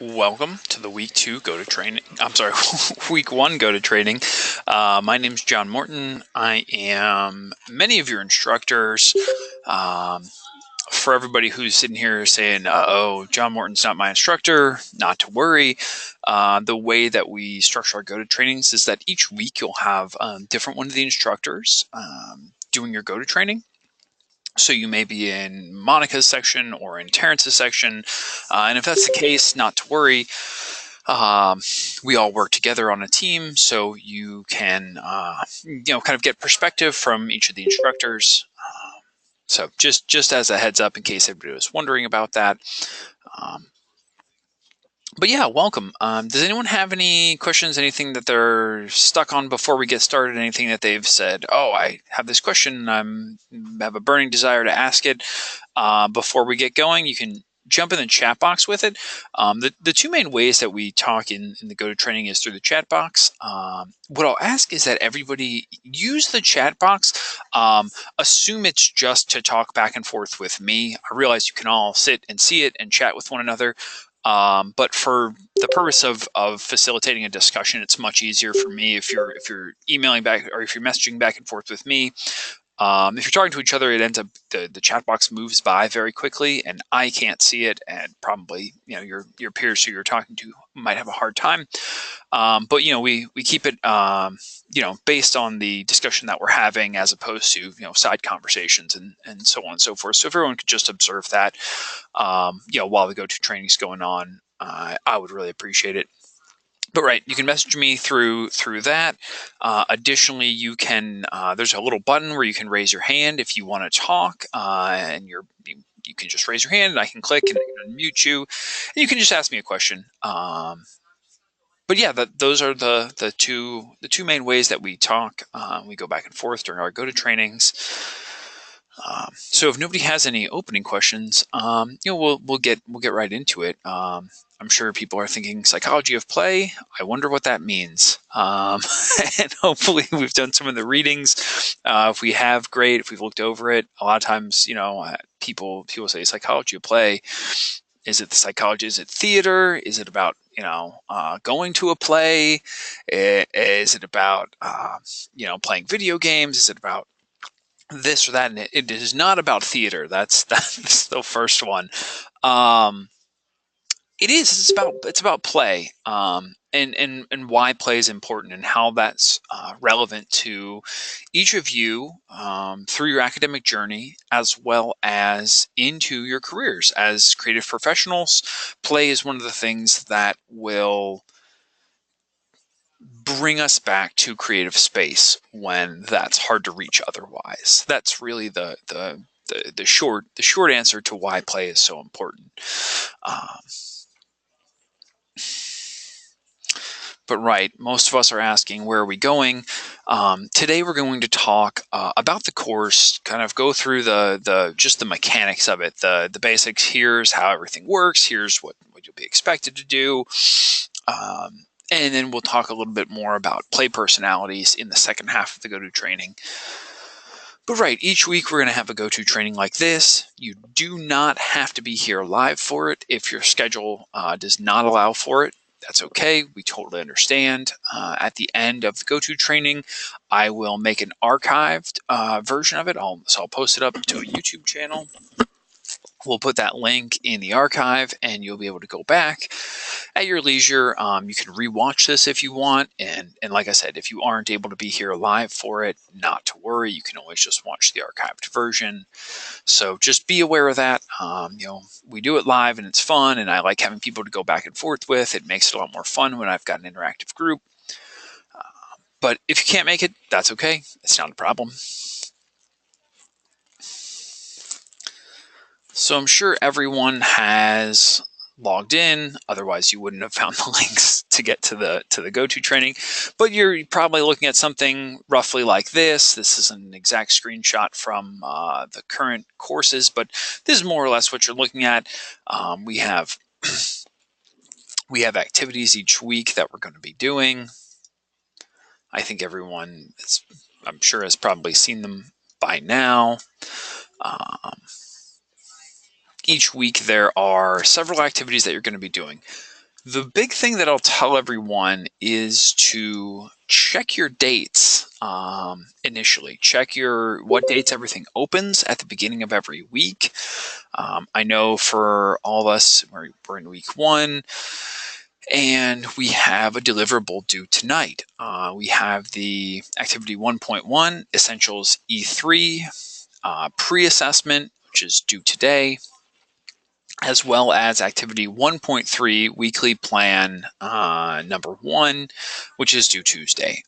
Welcome to the week 2 go to training. I'm sorry, week 1 go to training. My name is John Morton. I am many of your instructors. For everybody who's sitting here saying, "Uh-oh, John Morton's not my instructor," not to worry. The way that we structure our go to trainings is that each week you'll have different one of the instructors doing your go to training. So you may be in Monica's section or in Terrence's section. And if that's the case, not to worry. We all work together on a team, so you can, kind of get perspective from each of the instructors. So just as a heads up, in case everybody was wondering about that. But yeah, welcome. Does anyone have any questions, anything that they're stuck on before we get started? Anything that they've said, "Oh, I have this question, I have a burning desire to ask it," before we get going? You can jump in the chat box with it. The two main ways that we talk in the go to training is through the chat box. What I'll ask is that everybody use the chat box. Assume it's just to talk back and forth with me. I realize you can all sit and see it and chat with one another. But for the purpose of facilitating a discussion, it's much easier for me if you're emailing back or if you're messaging back and forth with me. If you're talking to each other, it ends up the chat box moves by very quickly, and I can't see it, and probably your peers who you're talking to might have a hard time. But we keep it based on the discussion that we're having, as opposed to side conversations and so on and so forth. So if everyone could just observe that, while the go-to training is going on, I would really appreciate it. But right, you can message me through that. Additionally, you can there's a little button where you can raise your hand if you want to talk, and you can just raise your hand, and I can click and I can unmute you, and you can just ask me a question. But yeah, those are the two main ways that we talk. We go back and forth during our go to trainings. So if nobody has any opening questions, we'll get right into it. I'm sure people are thinking psychology of play. I wonder what that means. And hopefully we've done some of the readings. If we have, great. If we've looked over it, a lot of times, people say psychology of play. Is it the psychology? Is it theater? Is it about going to a play? Is it about playing video games? Is it about this or that? And it is not about theater. That's the first one. It is. It's about play, and why play is important, and how that's relevant to each of you through your academic journey, as well as into your careers as creative professionals. Play is one of the things that will bring us back to creative space when that's hard to reach otherwise. That's really the short answer to why play is so important. But right, most of us are asking, where are we going? Today we're going to talk about the course, kind of go through just the mechanics of it, the basics. Here's how everything works. Here's what you'll be expected to do. And then we'll talk a little bit more about play personalities in the second half of the go-to training. But right, each week we're going to have a go-to training like this. You do not have to be here live for it. If your schedule does not allow for it, that's okay. We totally understand. At the end of the go-to training, I will make an archived version of it. So I'll post it up to a YouTube channel. We'll put that link in the archive, and you'll be able to go back at your leisure. You can rewatch this if you want. And like I said, if you aren't able to be here live for it, not to worry. You can always just watch the archived version. So just be aware of that. We do it live, and it's fun, and I like having people to go back and forth with. It makes it a lot more fun when I've got an interactive group. But if you can't make it, that's okay. It's not a problem. So I'm sure everyone has logged in, otherwise you wouldn't have found the links to get to the go-to training. But you're probably looking at something roughly like this. This is an exact screenshot from the current courses, but this is more or less what you're looking at. We have activities each week that we're going to be doing. I think everyone I'm sure has probably seen them by now. Each week there are several activities that you're going to be doing. The big thing that I'll tell everyone is to check your dates initially. Check what dates everything opens at the beginning of every week. I know for all of us, we're in week 1, and we have a deliverable due tonight. We have the activity 1.1 Essentials E3 pre-assessment, which is due today, as well as activity 1.3 weekly plan number 1, which is due Tuesday.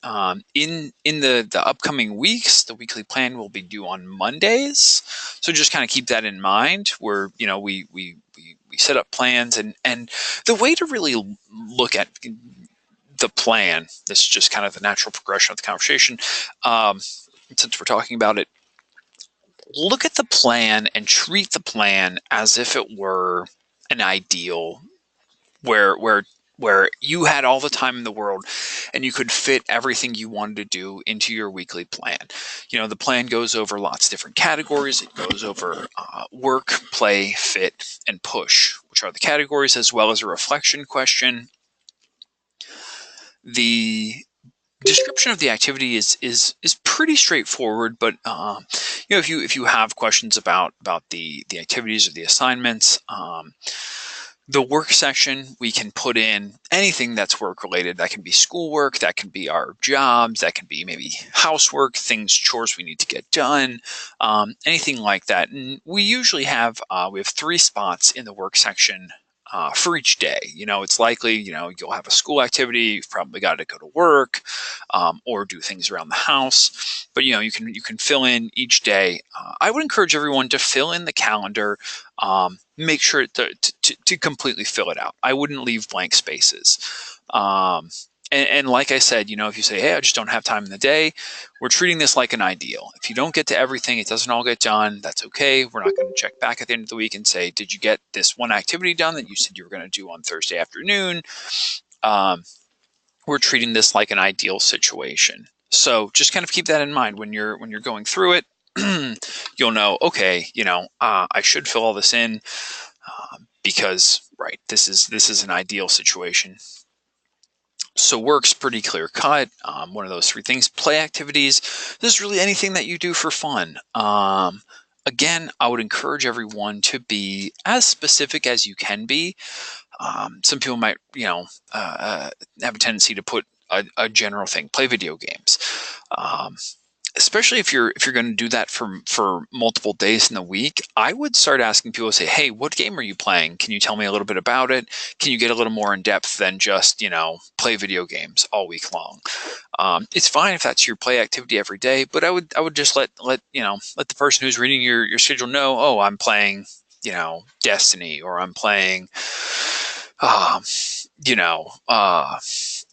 In the upcoming weeks, the weekly plan will be due on Mondays, so just kind of keep that in mind. Where we set up plans, and the way to really look at the plan, this is just kind of the natural progression of the conversation. Since we're talking about it, look at the plan and treat the plan as if it were an ideal where you had all the time in the world and you could fit everything you wanted to do into your weekly plan. The plan goes over lots of different categories. It goes over work, play, fit, and push, which are the categories, as well as a reflection question. The description of the activity is pretty straightforward, but if you have questions about the activities or the assignments, the work section, we can put in anything that's work related. That can be schoolwork, that can be our jobs, that can be maybe housework, chores we need to get done, anything like that. And we usually have 3 spots in the work section for each day. It's likely, you'll have a school activity, you've probably got to go to work or do things around the house, but you can fill in each day. I would encourage everyone to fill in the calendar, make sure to completely fill it out. I wouldn't leave blank spaces. And like I said, if you say, hey, I just don't have time in the day, we're treating this like an ideal. If you don't get to everything, it doesn't all get done, that's okay. We're not going to check back at the end of the week and say, did you get this one activity done that you said you were going to do on Thursday afternoon? We're treating this like an ideal situation. So just kind of keep that in mind when you're going through it. You'll know, okay, I should fill all this in because, right, this is an ideal situation. So work's pretty clear cut. One of those 3 things. Play activities. This is really anything that you do for fun. Again, I would encourage everyone to be as specific as you can be. Some people might, have a tendency to put a general thing. Play video games. Especially if you're going to do that for multiple days in the week, I would start asking people to say, hey, what game are you playing? Can you tell me a little bit about it? Can you get a little more in depth than just, play video games all week long? It's fine if that's your play activity every day, but I would just let the person who's reading your schedule know, oh, I'm playing, Destiny, or I'm playing,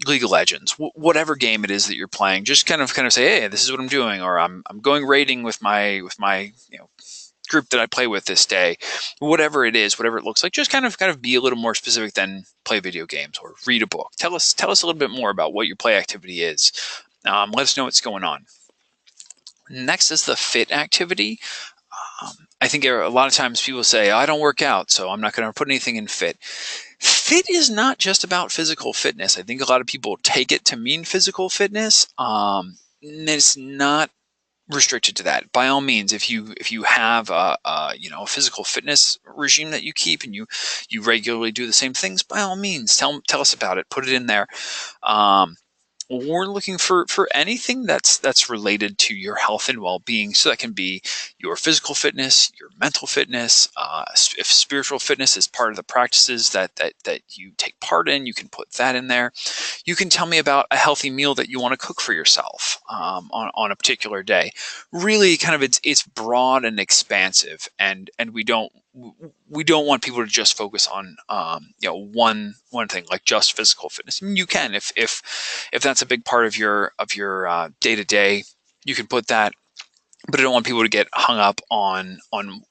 League of Legends, whatever game it is that you're playing. Just kind of say, hey, this is what I'm doing, or I'm going raiding with my group that I play with this day. Whatever it is, whatever it looks like, just kind of be a little more specific than play video games or read a book. Tell us a little bit more about what your play activity is. Let us know what's going on. Next is the fit activity. I think a lot of times people say, I don't work out, so I'm not going to put anything in fit. Fit is not just about physical fitness. I think a lot of people take it to mean physical fitness. It's not restricted to that. By all means, if you have a physical fitness regime that you keep and you regularly do the same things, by all means, tell us about it. Put it in there. We're looking for anything that's related to your health and well-being. So that can be your physical fitness, your mental fitness. If spiritual fitness is part of the practices that you take part in, you can put that in there. You can tell me about a healthy meal that you want to cook for yourself on a particular day. Really, kind of it's broad and expansive, and we don't want people to just focus on one thing, like just physical fitness. I mean, you can if that's a big part of your day-to-day, you can put that. But I don't want people to get hung up on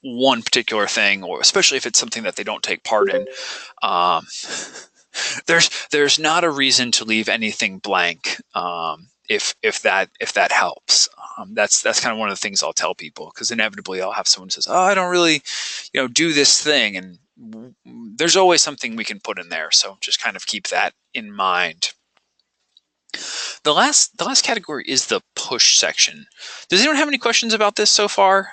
one particular thing, or especially if it's something that they don't take part in. There's not a reason to leave anything blank. If that helps. That's kind of one of the things I'll tell people, because inevitably I'll have someone who says, oh, I don't really do this thing, and there's always something we can put in there. So just kind of keep that in mind. The last category is the push section. Does anyone have any questions about this so far?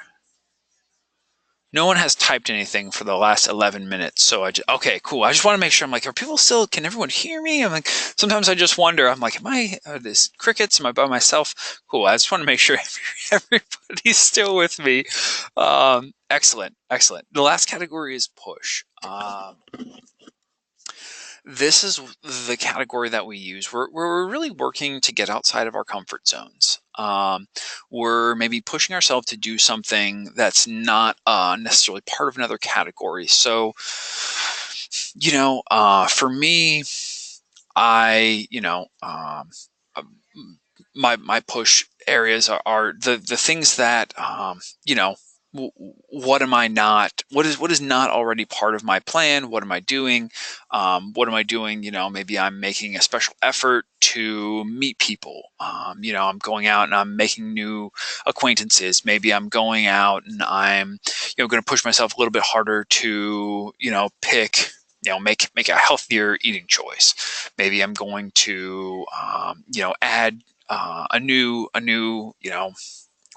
No one has typed anything for the last 11 minutes. So okay, cool. I just want to make sure. I'm like, are people still, can everyone hear me? I'm like, sometimes I just wonder, I'm like, are this crickets? Am I by myself? Cool. I just want to make sure everybody's still with me. Excellent. The last category is push. This is the category that we use. We're really working to get outside of our comfort zones. We're maybe pushing ourselves to do something that's not necessarily part of another category. So, for me, I, my push areas are the things that what am I not, what is not already part of my plan? What am I doing? Maybe I'm making a special effort to meet people. I'm going out and I'm making new acquaintances. Maybe I'm going out and I'm going to push myself a little bit harder to pick, make a healthier eating choice. Maybe I'm going to add a new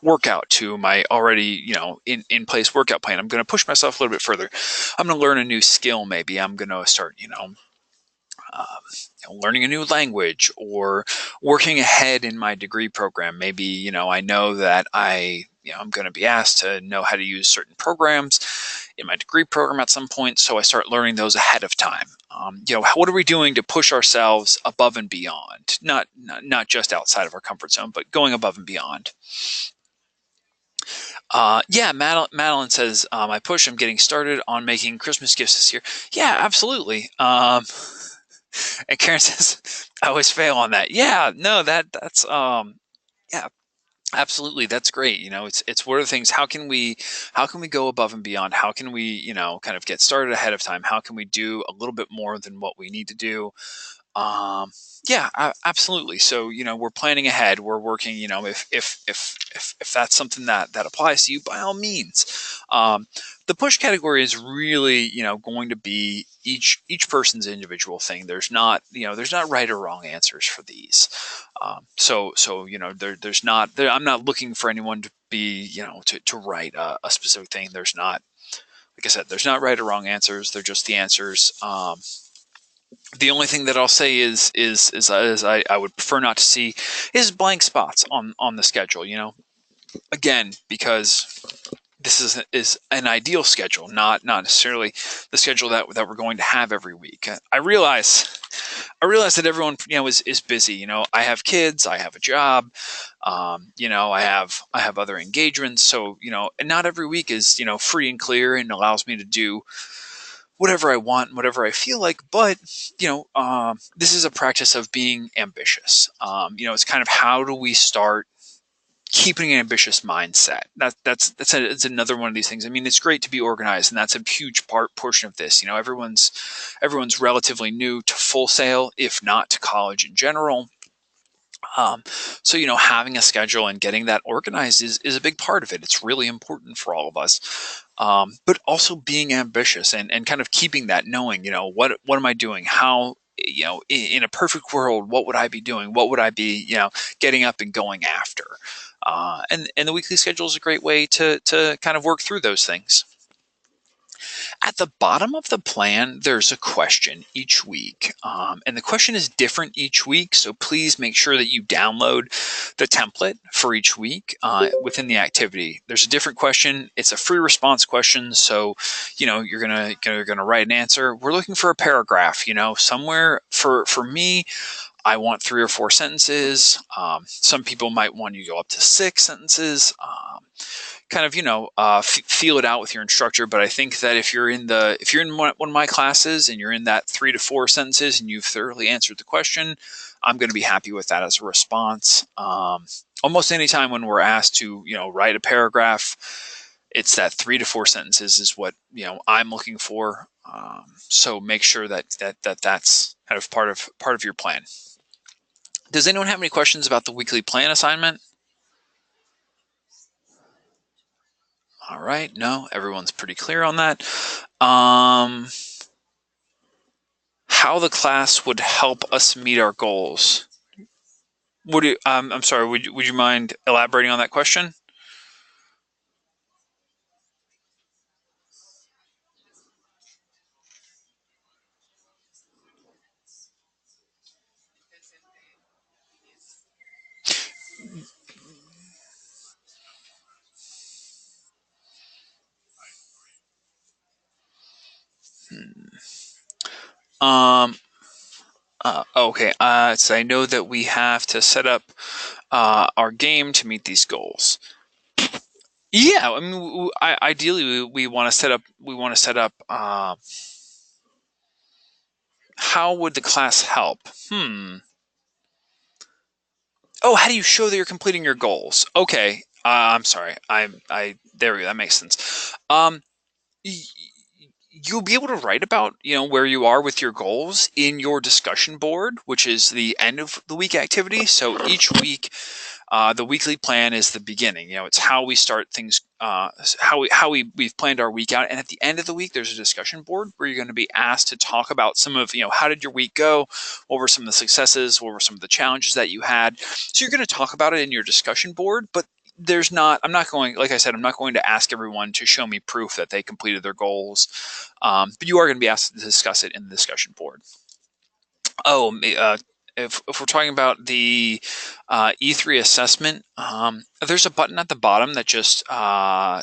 workout to my already in place workout plan. I'm going to push myself a little bit further. I'm going to learn a new skill. Maybe I'm going to start learning a new language or working ahead in my degree program. Maybe I know that I'm going to be asked to know how to use certain programs in my degree program at some point, so I start learning those ahead of time. What are we doing to push ourselves above and beyond? Not just outside of our comfort zone, but going above and beyond. Yeah, Madeline says, I push. I'm getting started on making Christmas gifts this year. Yeah, absolutely. And Karen says, I always fail on that. Yeah, no, that's yeah, absolutely. That's great. It's one of the things. How can we go above and beyond? How can we, kind of get started ahead of time? How can we do a little bit more than what we need to do? Yeah, absolutely. So, we're planning ahead. We're working, if that's something that applies to you, by all means. The push category is really, going to be each person's individual thing. There's not right or wrong answers for these. There's not, I'm not looking for anyone to be, to write a specific thing. There's not, like I said, there's not right or wrong answers. They're just the answers. The only thing that I'll say is I would prefer not to see is blank spots on the schedule. Again, because this is an ideal schedule, not necessarily the schedule that we're going to have every week. I realize that everyone is busy. I have kids, I have a job, I have other engagements. So and not every week is free and clear and allows me to do whatever I want and whatever I feel like. But, this is a practice of being ambitious. It's kind of, how do we start keeping an ambitious mindset? It's another one of these things. I mean, it's great to be organized, and that's a huge portion of this. Everyone's relatively new to Full Sail, if not to college in general. So, having a schedule and getting that organized is a big part of it. It's really important for all of us. But also being ambitious and kind of keeping that, knowing, what am I doing? How, in a perfect world, what would I be doing? What would I be, getting up and going after? And the weekly schedule is a great way to kind of work through those things. At the bottom of the plan, there's a question each week. And the question is different each week. So please make sure that you download the template for each week within the activity. There's a different question. It's a free response question. So, you're gonna write an answer. We're looking for a paragraph, somewhere. For me, I want 3 or 4 sentences. Some people might want you to go up to 6 sentences. Kind of, feel it out with your instructor. But I think that if you're in one of my classes and you're in that 3 to 4 sentences and you've thoroughly answered the question, I'm going to be happy with that as a response. Almost any time when we're asked to, write a paragraph, it's that 3 to 4 sentences is what, I'm looking for. So make sure that's kind of part of your plan. Does anyone have any questions about the weekly plan assignment? All right. No, everyone's pretty clear on that. How the class would help us meet our goals. I'm sorry. Would you mind elaborating on that question? Um. Okay. So I know that we have to set up our game to meet these goals. Yeah. I mean, ideally, we want to set up. We want to set up. How would the class help? Oh, how do you show that you're completing your goals? Okay. I'm sorry. There we go. That makes sense. You'll be able to write about, where you are with your goals in your discussion board, which is the end of the week activity. So each week, the weekly plan is the beginning. It's how we start things, we've planned our week out. And at the end of the week, there's a discussion board where you're going to be asked to talk about some of, how did your week go? What were some of the successes? What were some of the challenges that you had? So you're going to talk about it in your discussion board, but I'm not going, like I said, I'm not going to ask everyone to show me proof that they completed their goals. But you are going to be asked to discuss it in the discussion board. Oh, if we're talking about the E3 assessment, there's a button at the bottom that just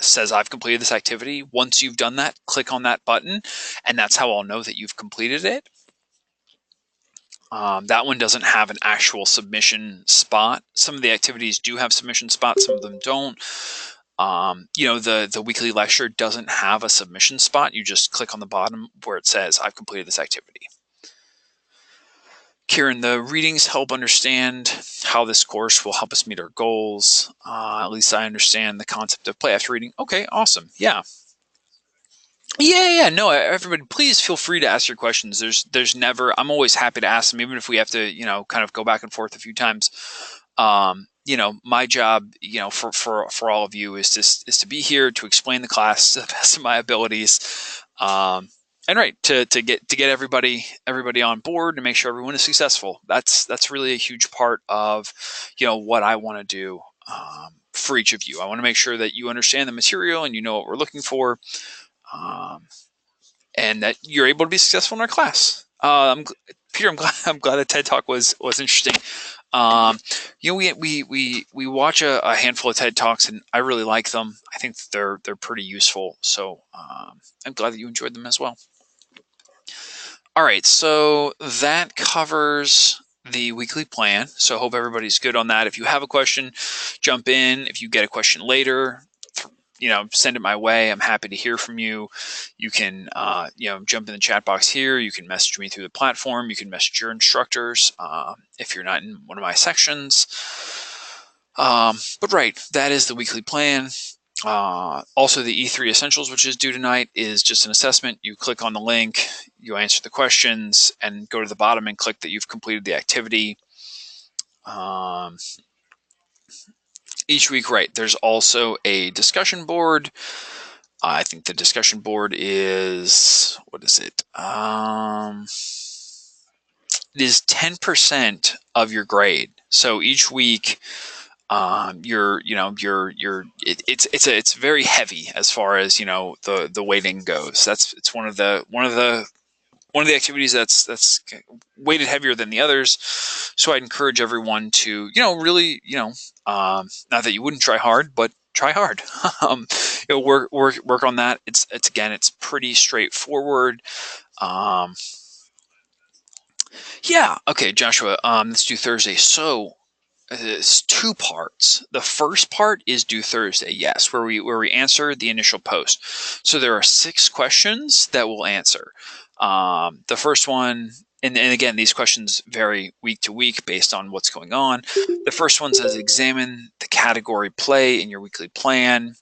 says I've completed this activity. Once you've done that, click on that button, and that's how I'll know that you've completed it. That one doesn't have an actual submission spot. Some of the activities do have submission spots, some of them don't. The weekly lecture doesn't have a submission spot. You just click on the bottom where it says I've completed this activity. Kieran, the readings help understand how this course will help us meet our goals. At least I understand the concept of play after reading. Okay, awesome. Yeah. Yeah. No, everybody, please feel free to ask your questions. There's never. I'm always happy to ask them, even if we have to, kind of go back and forth a few times. My job, for all of you is to be here to explain the class to the best of my abilities. And right to get everybody on board and make sure everyone is successful. That's really a huge part of what I want to do for each of you. I want to make sure that you understand the material and you know what we're looking for, and that you're able to be successful in our class. Peter, I'm glad the TED Talk was interesting. We watch a handful of TED Talks and I really like them. I think they're pretty useful. So I'm glad that you enjoyed them as well. All right, so that covers the weekly plan. So I hope everybody's good on that. If you have a question, jump in. If you get a question later, send it my way. I'm happy to hear from you. You can, jump in the chat box here. You can message me through the platform. You can message your instructors if you're not in one of my sections. But right, that is the weekly plan. Also, the E3 Essentials, which is due tonight, is just an assessment. You click on the link, you answer the questions, and go to the bottom and click that you've completed the activity. Each week, right, there's also a discussion board. I think the discussion board is, what is it? It is 10% of your grade. So each week, it's very heavy as far as the weighting goes. It's one of the activities that's weighted heavier than the others. So I'd encourage everyone to really not that you wouldn't try hard, but try hard. Work on that. It's pretty straightforward. Yeah. Okay, Joshua. Let's do Thursday. So it's two parts. The first part is due Thursday, yes, where we answer the initial post. So there are 6 questions that we'll answer. The first one, and again, these questions vary week to week based on what's going on. The first one says, examine the category play in your weekly plan.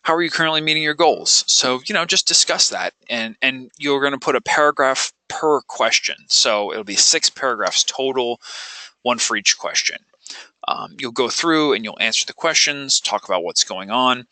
How are you currently meeting your goals? So, just discuss that. And you're going to put a paragraph per question. So it'll be 6 paragraphs total, 1 for each question. You'll go through and you'll answer the questions, talk about what's going on.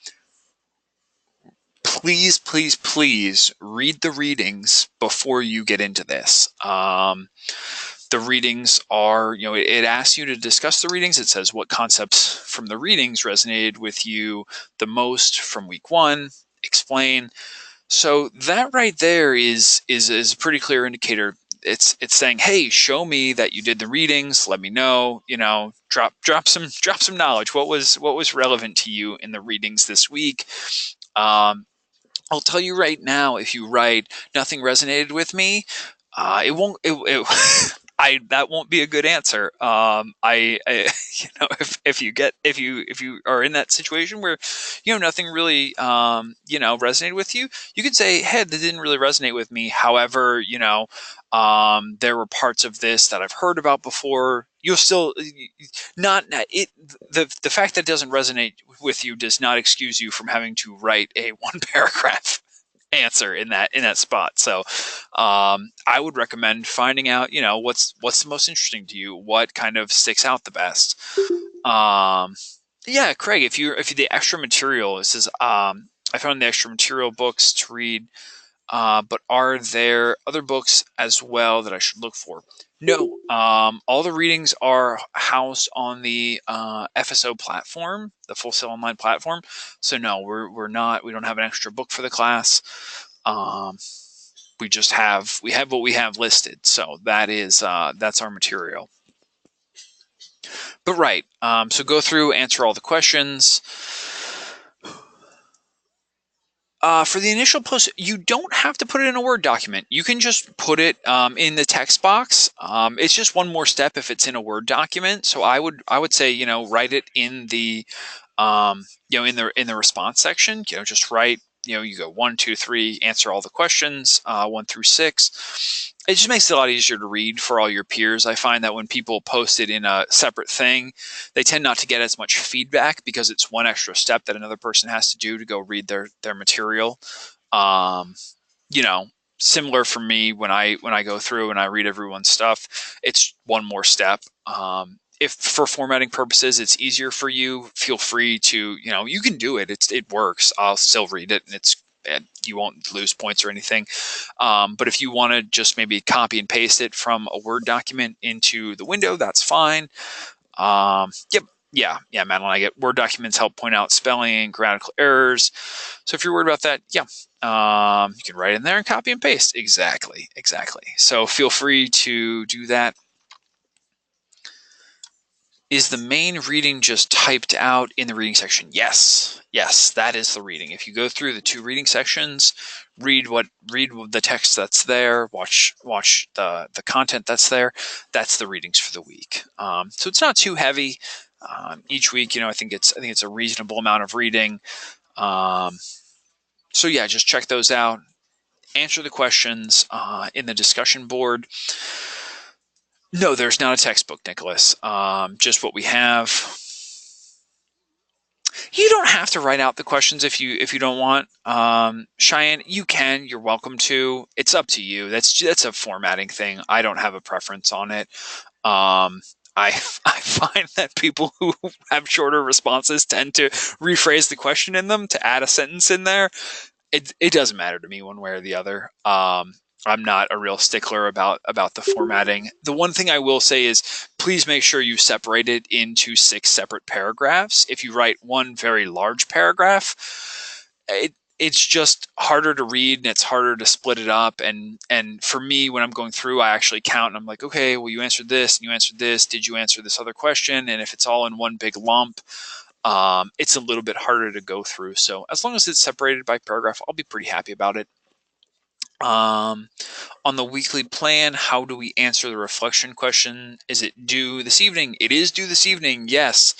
please, please, please read the readings before you get into this. The readings are, it asks you to discuss the readings. It says what concepts from the readings resonated with you the most from week 1. Explain. So that right there is a pretty clear indicator. It's saying, hey, show me that you did the readings. Let me know. Drop some knowledge. What was relevant to you in the readings this week? I'll tell you right now, if you write nothing resonated with me, it won't. That won't be a good answer. If you are in that situation where nothing really resonated with you, you could say, hey, that didn't really resonate with me. However, there were parts of this that I've heard about before. You'll still not it. The fact that it doesn't resonate with you does not excuse you from having to write a 1-paragraph answer in that spot. So I would recommend finding out, what's the most interesting to you, what kind of sticks out the best. Yeah, Craig, if the extra material, it says I found the extra material books to read, but are there other books as well that I should look for? No, all the readings are housed on the FSO platform, the Full Sail Online platform. So no, we don't have an extra book for the class. We have what we have listed. So that's our material. But right, so go through, answer all the questions. For the initial post, you don't have to put it in a Word document. You can just put it in the text box. It's just one more step if it's in a Word document. So I would say, write it in the in the response section. Just write. You go 1, 2, 3, answer all the questions 1 through 6. It just makes it a lot easier to read for all your peers. I find that when people post it in a separate thing, they tend not to get as much feedback because it's one extra step that another person has to do to go read their material. Similar for me when I go through and I read everyone's stuff, it's one more step. If for formatting purposes it's easier for you, feel free to, you can do it. It works. I'll still read it, and you won't lose points or anything. But if you want to just maybe copy and paste it from a Word document into the window, that's fine. Yep. Yeah, Madeline, I get Word documents help point out spelling, grammatical errors. So if you're worried about that, yeah, you can write in there and copy and paste. Exactly. So feel free to do that. Is the main reading just typed out in the reading section? Yes, that is the reading. If you go through the 2 reading sections, read the text that's there, watch the content that's there. That's the readings for the week. So it's not too heavy. Each week, I think it's a reasonable amount of reading. So yeah, just check those out. Answer the questions in the discussion board. No, there's not a textbook, Nicholas. Just what we have. You don't have to write out the questions if you don't want. Cheyenne, you can. You're welcome to. It's up to you. That's a formatting thing. I don't have a preference on it. I find that people who have shorter responses tend to rephrase the question in them to add a sentence in there. It doesn't matter to me one way or the other. I'm not a real stickler about the formatting. The one thing I will say is please make sure you separate it into 6 separate paragraphs. If you write one very large paragraph, it's just harder to read and it's harder to split it up. And for me, when I'm going through, I actually count and I'm like, okay, well, you answered this and you answered this. Did you answer this other question? And if it's all in one big lump, it's a little bit harder to go through. So as long as it's separated by paragraph, I'll be pretty happy about it. On the weekly plan, how do we answer the reflection question? Is it due this evening? It is due this evening, yes.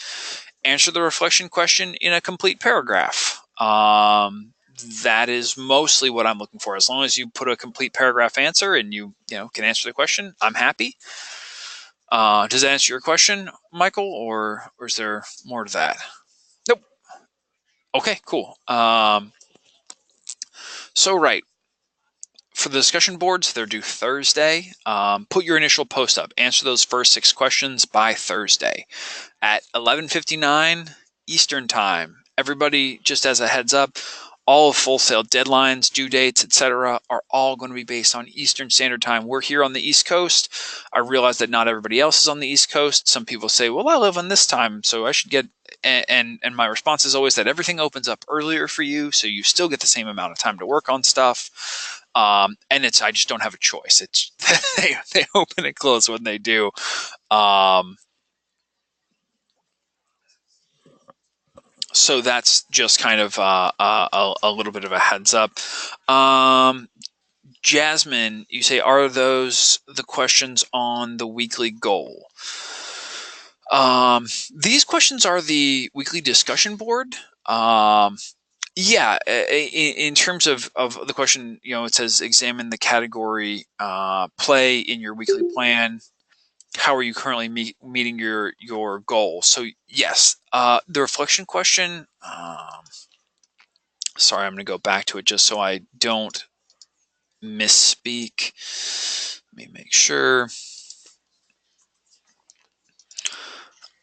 Answer the reflection question in a complete paragraph. That is mostly what I'm looking for. As long as you put a complete paragraph answer and you can answer the question, I'm happy. Does that answer your question, Michael, or is there more to that? Nope. Okay, cool. So right. For the discussion boards, they're due Thursday. Put your initial post up. Answer those first 6 questions by Thursday at 11:59 Eastern Time. Everybody, just as a heads up, All of Full Sail deadlines, due dates, etc., are all going to be based on Eastern Standard Time. We're here on the East Coast. I realize that not everybody else is on the East Coast. Some people say, well, I live on this time, so I should get, and my response is always that everything opens up earlier for you, so you still get the same amount of time to work on stuff. And I just don't have a choice. It's they open and close when they do. So that's just kind of a little bit of a heads up. Jasmine, you say, are those the questions on the weekly goal? These questions are the weekly discussion board. Yeah, in terms of the question, it says examine the category play in your weekly plan. How are you currently meeting your goal? So yes, the reflection question. Sorry, I'm going to go back to it just so I don't misspeak. Let me make sure.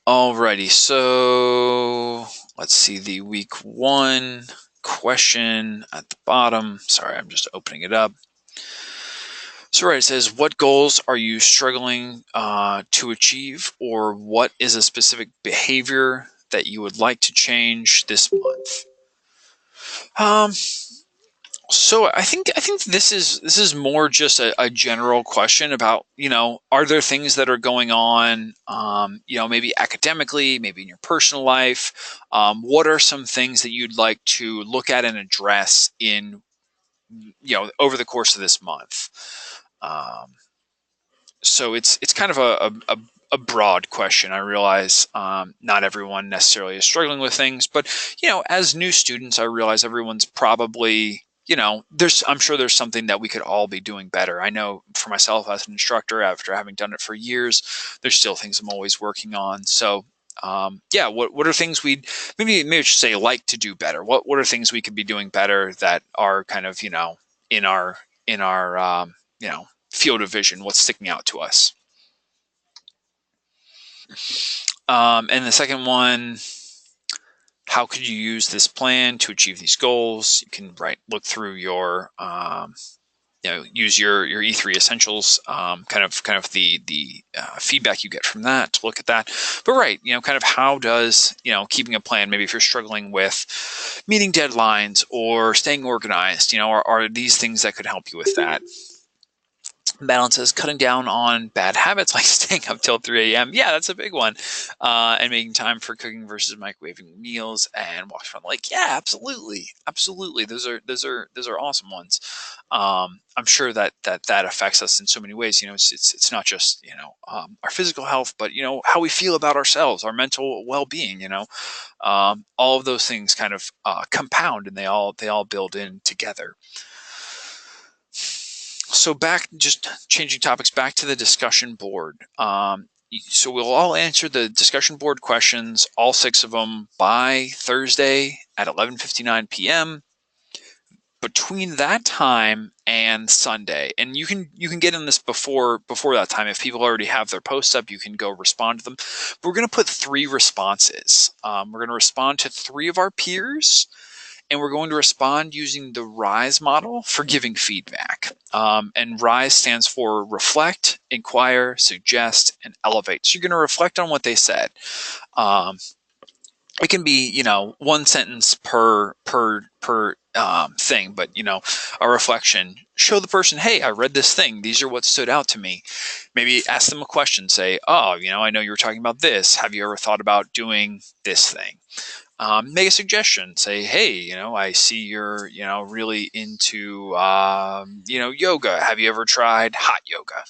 Alrighty, so let's see the week 1 question at the bottom. Sorry, I'm just opening it up. So right, it says, what goals are you struggling to achieve, or what is a specific behavior that you would like to change this month? So I think this is more just a general question about, are there things that are going on, maybe academically, maybe in your personal life? What are some things that you'd like to look at and address in, over the course of this month? So it's kind of a broad question. I realize not everyone necessarily is struggling with things, but as new students, I realize everyone's probably, I'm sure there's something that we could all be doing better. I know for myself as an instructor, after having done it for years, there's still things I'm always working on. So what are things we'd maybe I should say like to do better? What are things we could be doing better that are kind of in our field of vision? What's sticking out to us? And the second one, how could you use this plan to achieve these goals? You can look through your use your E3 essentials, kind of the feedback you get from that to look at that. But kind of how does keeping a plan, maybe if you're struggling with meeting deadlines or staying organized, are these things that could help you with that? Balance says cutting down on bad habits like staying up till 3 a.m. Yeah, that's a big one. And making time for cooking versus microwaving meals and walks around the lake. Yeah, absolutely, absolutely. Those are awesome ones. I'm sure that affects us in so many ways. It's not just our physical health, but how we feel about ourselves, our mental well-being. All of those things kind of compound, and they all build in together. So just changing topics, back to the discussion board. So we'll all answer the discussion board questions, all 6 of them, by Thursday at 11:59 p.m. Between that time and Sunday, and you can get in this before that time. If people already have their posts up, you can go respond to them. But we're going to put 3 responses. We're going to respond to 3 of our peers, and we're going to respond using the RISE model for giving feedback. And RISE stands for reflect, inquire, suggest, and elevate. So you're going to reflect on what they said. It can be, 1 sentence per thing, but a reflection. Show the person, hey, I read this thing. These are what stood out to me. Maybe ask them a question. Say, oh, I know you were talking about this. Have you ever thought about doing this thing? Make a suggestion. Say, hey, I see you're, really into, yoga. Have you ever tried hot yoga?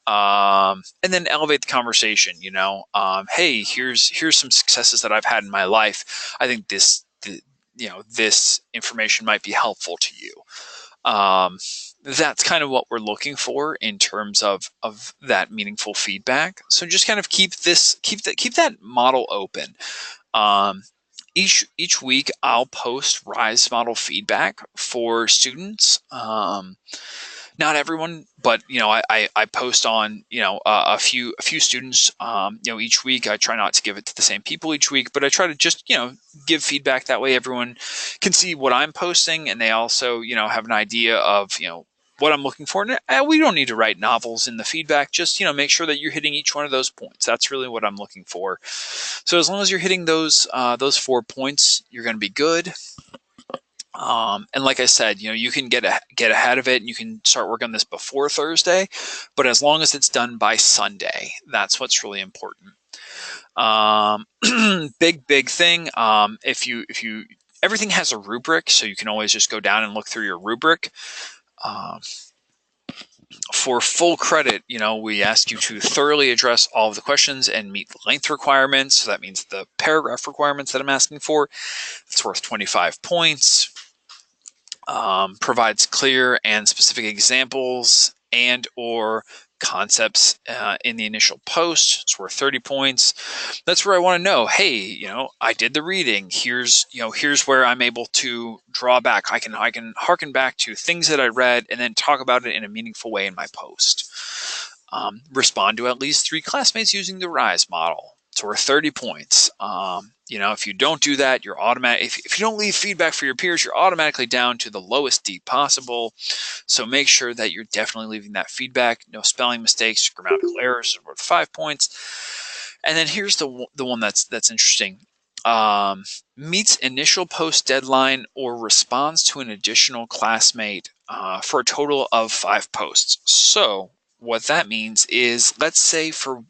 And then elevate the conversation. Hey, here's some successes that I've had in my life. I think this information might be helpful to you. That's kind of what we're looking for in terms of that meaningful feedback. So just kind of keep that model open. Each week I'll post RISE model feedback for students. Not everyone, but I post on a few students each week. I try not to give it to the same people each week, but I try to just give feedback. That way everyone can see what I'm posting, and they also have an idea of what I'm looking for. And we don't need to write novels in the feedback. Just make sure that you're hitting each one of those points. That's really what I'm looking for. So as long as you're hitting those 4 points, you're going to be good. And like I said, you can get ahead of it, and you can start working on this before Thursday. But as long as it's done by Sunday, that's what's really important. Big thing. If you everything has a rubric, so you can always just go down and look through your rubric. For full credit, we ask you to thoroughly address all of the questions and meet the length requirements. So that means the paragraph requirements that I'm asking for. It's worth 25 points. Provides clear and specific examples and or concepts in the initial post. It's worth 30 points. That's where I want to know, hey, I did the reading. Here's where I'm able to draw back. I can harken back to things that I read and then talk about it in a meaningful way in my post. Respond to at least 3 classmates using the RISE model. It's worth 30 points. If you don't do that, you're automatic. If you don't leave feedback for your peers, you're automatically down to the lowest D possible. So make sure that you're definitely leaving that feedback. No spelling mistakes, grammatical errors are worth 5 points. And then here's the one that's interesting. Meets initial post deadline or responds to an additional classmate for a total of 5 posts. So what that means is, let's say for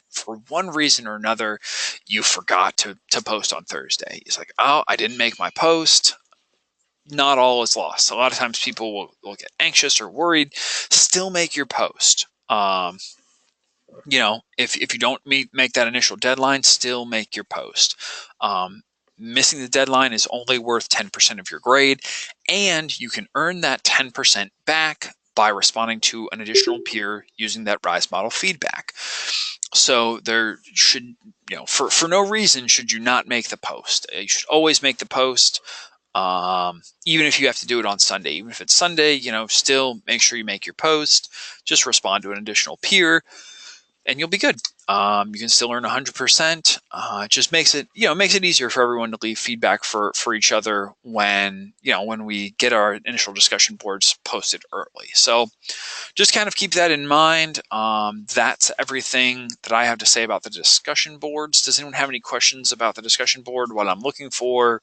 one reason or another, you forgot to post on Thursday. It's like, oh, I didn't make my post. Not all is lost. A lot of times people will get anxious or worried. Still make your post. If you don't make that initial deadline, still make your post. Missing the deadline is only worth 10% of your grade, and you can earn that 10% back by responding to an additional peer using that RISE model feedback. So there should, for no reason should you not make the post. You should always make the post, even if you have to do it on Sunday. Even if it's Sunday, still make sure you make your post. Just respond to an additional peer, and you'll be good. You can still earn 100%. It just makes it easier for everyone to leave feedback for each other when we get our initial discussion boards posted early. So just kind of keep that in mind. That's everything that I have to say about the discussion boards. Does anyone have any questions about the discussion board? What I'm looking for?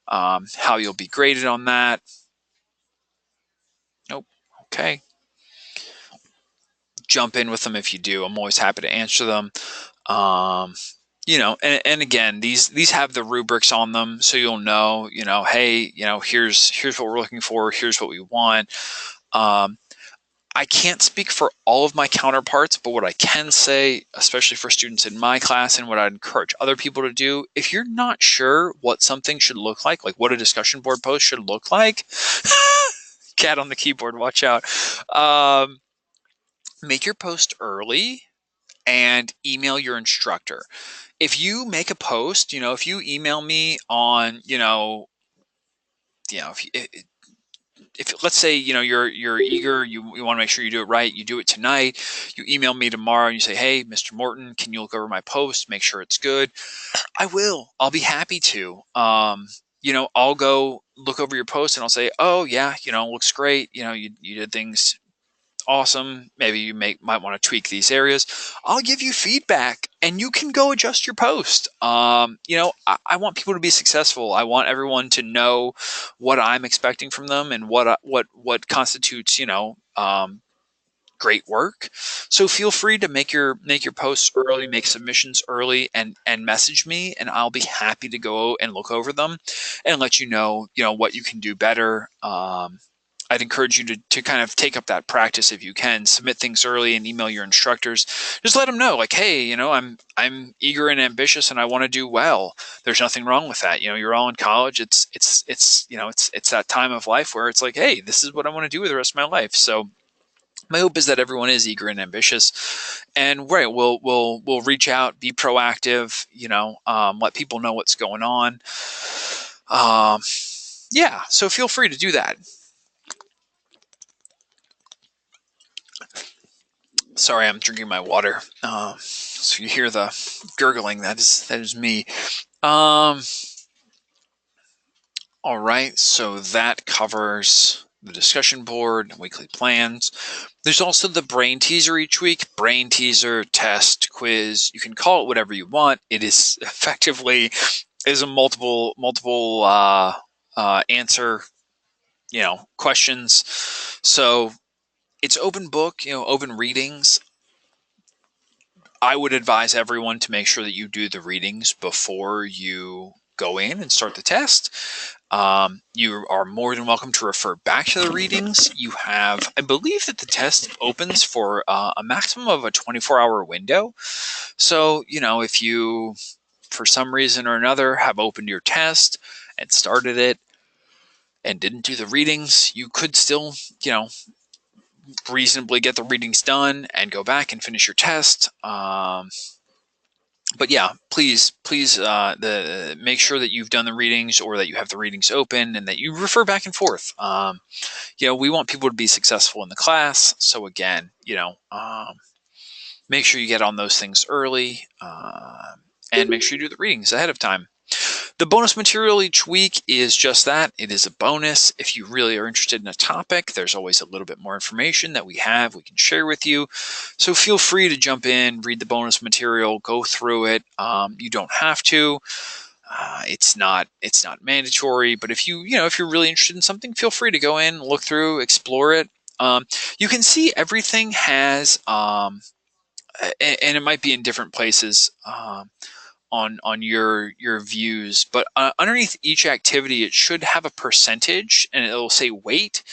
How you'll be graded on that? Nope. Okay. Jump in with them if you do. I'm always happy to answer them. And again, these have the rubrics on them, so you'll know, hey, here's what we're looking for. Here's what we want. I can't speak for all of my counterparts, but what I can say, especially for students in my class, and what I'd encourage other people to do, if you're not sure what something should look like what a discussion board post should look like, cat on the keyboard, watch out. Make your post early and email your instructor. If you make a post, if you email me on, if let's say you're eager, you want to make sure you do it right, you do it tonight, you email me tomorrow and you say, hey, Mr. Morton, can you look over my post, make sure it's good? I'll be happy to. I'll go look over your post and I'll say, oh yeah, looks great, you did things awesome. Maybe you might want to tweak these areas. I'll give you feedback and you can go adjust your post. I want people to be successful. I want everyone to know what I'm expecting from them and what constitutes, great work. So feel free to make your posts early, make submissions early, and message me, and I'll be happy to go and look over them and let you know what you can do better. I'd encourage you to kind of take up that practice if you can. Submit things early and email your instructors. Just let them know, like, hey, I'm eager and ambitious and I want to do well. There's nothing wrong with that. You're all in college. It's that time of life where it's like, hey, this is what I want to do with the rest of my life. So my hope is that everyone is eager and ambitious, and we'll reach out, be proactive, let people know what's going on. So feel free to do that. Sorry, I'm drinking my water. So you hear the gurgling. That is me. Um, all right. So that covers the discussion board, weekly plans. There's also the brain teaser each week. Brain teaser, test, quiz. You can call it whatever you want. It is effectively is a multiple answer, questions. So it's open book, open readings. I would advise everyone to make sure that you do the readings before you go in and start the test. You are more than welcome to refer back to the readings. You have, I believe that the test opens for a maximum of a 24-hour window. So, if you, for some reason or another, have opened your test and started it and didn't do the readings, you could still, reasonably get the readings done and go back and finish your test. But yeah, please, make sure that you've done the readings or that you have the readings open and that you refer back and forth. We want people to be successful in the class. So again, make sure you get on those things early and make sure you do the readings ahead of time. The bonus material each week is just that. It is a bonus. If you really are interested in a topic, there's always a little bit more information that we can share with you. So feel free to jump in, read the bonus material, go through it. You don't have to. It's not mandatory, but if if you're really interested in something, feel free to go in, look through, explore it. You can see everything has, and it might be in different places. On your views, but underneath each activity it should have a percentage and it'll say weight.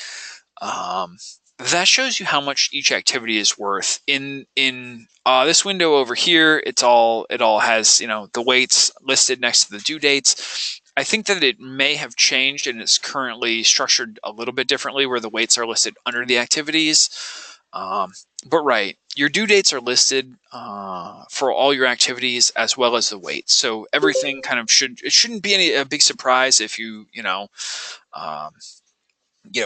That shows you how much each activity is worth. In this window over here, it all has the weights listed next to the due dates. I think that it may have changed and it's currently structured a little bit differently where the weights are listed under the activities. But right, your due dates are listed for all your activities as well as the weights. So everything kind of shouldn't be a big surprise if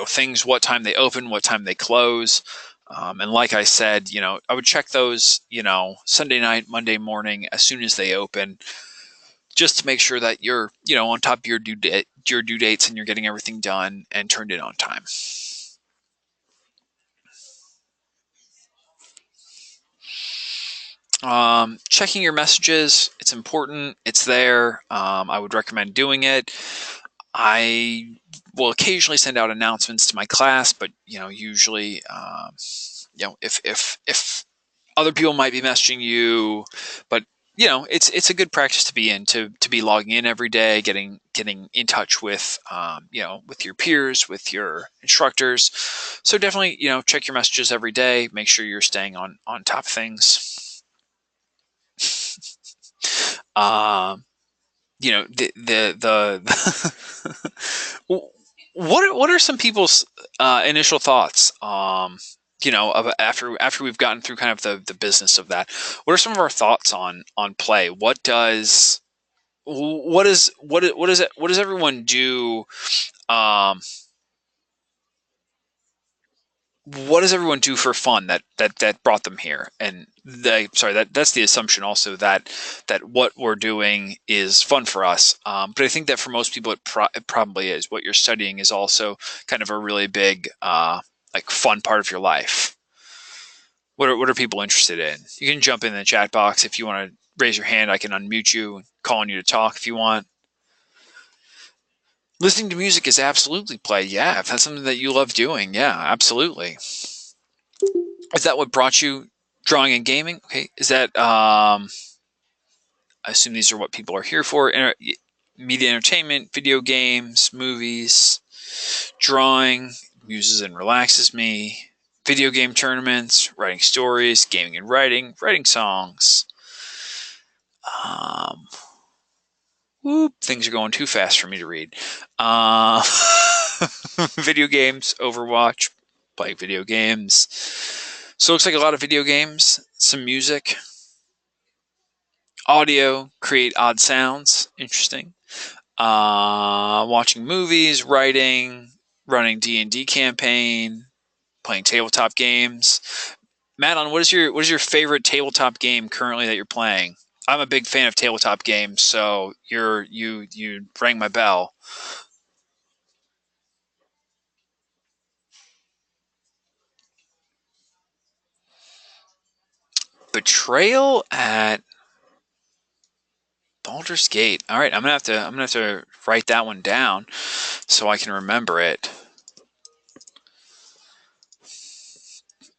things, what time they open, what time they close. And like I said, I would check those, Sunday night, Monday morning, as soon as they open, just to make sure that you're, on top of your due dates and you're getting everything done and turned in on time. Checking your messages, it's important. It's there. I would recommend doing it. I will occasionally send out announcements to my class, but usually, if other people might be messaging you, but it's a good practice to be in, to be logging in every day, getting in touch with with your peers, with your instructors. So definitely check your messages every day. Make sure you're staying on top of things. What are some people's initial thoughts? After we've gotten through kind of the business of that, what are some of our thoughts on play? What does everyone do? What does everyone do for fun that brought them here? And that's the assumption also that what we're doing is fun for us. But I think that for most people, it probably is. What you're studying is also kind of a really big, fun part of your life. What are people interested in? You can jump in the chat box if you want to raise your hand. I can unmute you, call on you to talk if you want. Listening to music is absolutely play. Yeah, if that's something that you love doing, yeah, absolutely. Is that what brought you drawing and gaming? Okay, is that I assume these are what people are here for: media, entertainment, video games, movies, drawing amuses and relaxes me, video game tournaments, writing stories, gaming and writing songs. Things are going too fast for me to read. Video games, Overwatch, play video games. So it looks like a lot of video games, some music, audio, create odd sounds. Interesting. Watching movies, writing, running D&D campaign, playing tabletop games, Madeline, what is your favorite tabletop game currently that you're playing? I'm a big fan of tabletop games, so you rang my bell. Betrayal at Baldur's Gate. All right, I'm gonna have to write that one down so I can remember it.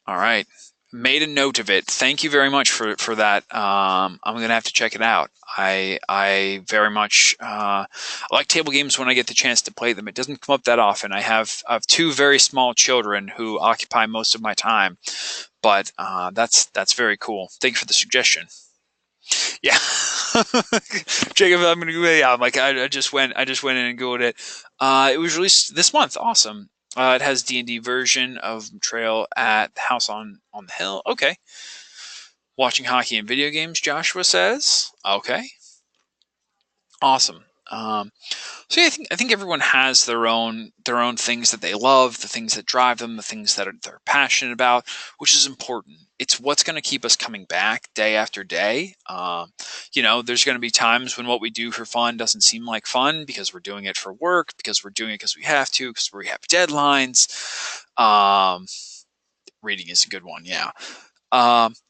All right, made a note of it. Thank you very much for that. I'm gonna have to check it out. I very much like table games when I get the chance to play them. It doesn't come up that often. I have two very small children who occupy most of my time, but that's very cool. Thank you for the suggestion. Yeah, Jacob, I'm gonna go. Yeah, I'm like I just went in and googled it. It was released this month. Awesome. It has D&D version of Trail at the House on the Hill. Okay. Watching hockey and video games, Joshua says. Okay. Awesome. So yeah, I think everyone has their own things that they love, the things that drive them, the things that they're passionate about, which is important. It's what's going to keep us coming back day after day. There's going to be times when what we do for fun doesn't seem like fun because we're doing it for work, because we're doing it because we have to, because we have deadlines. Um, Reading is a good one, yeah.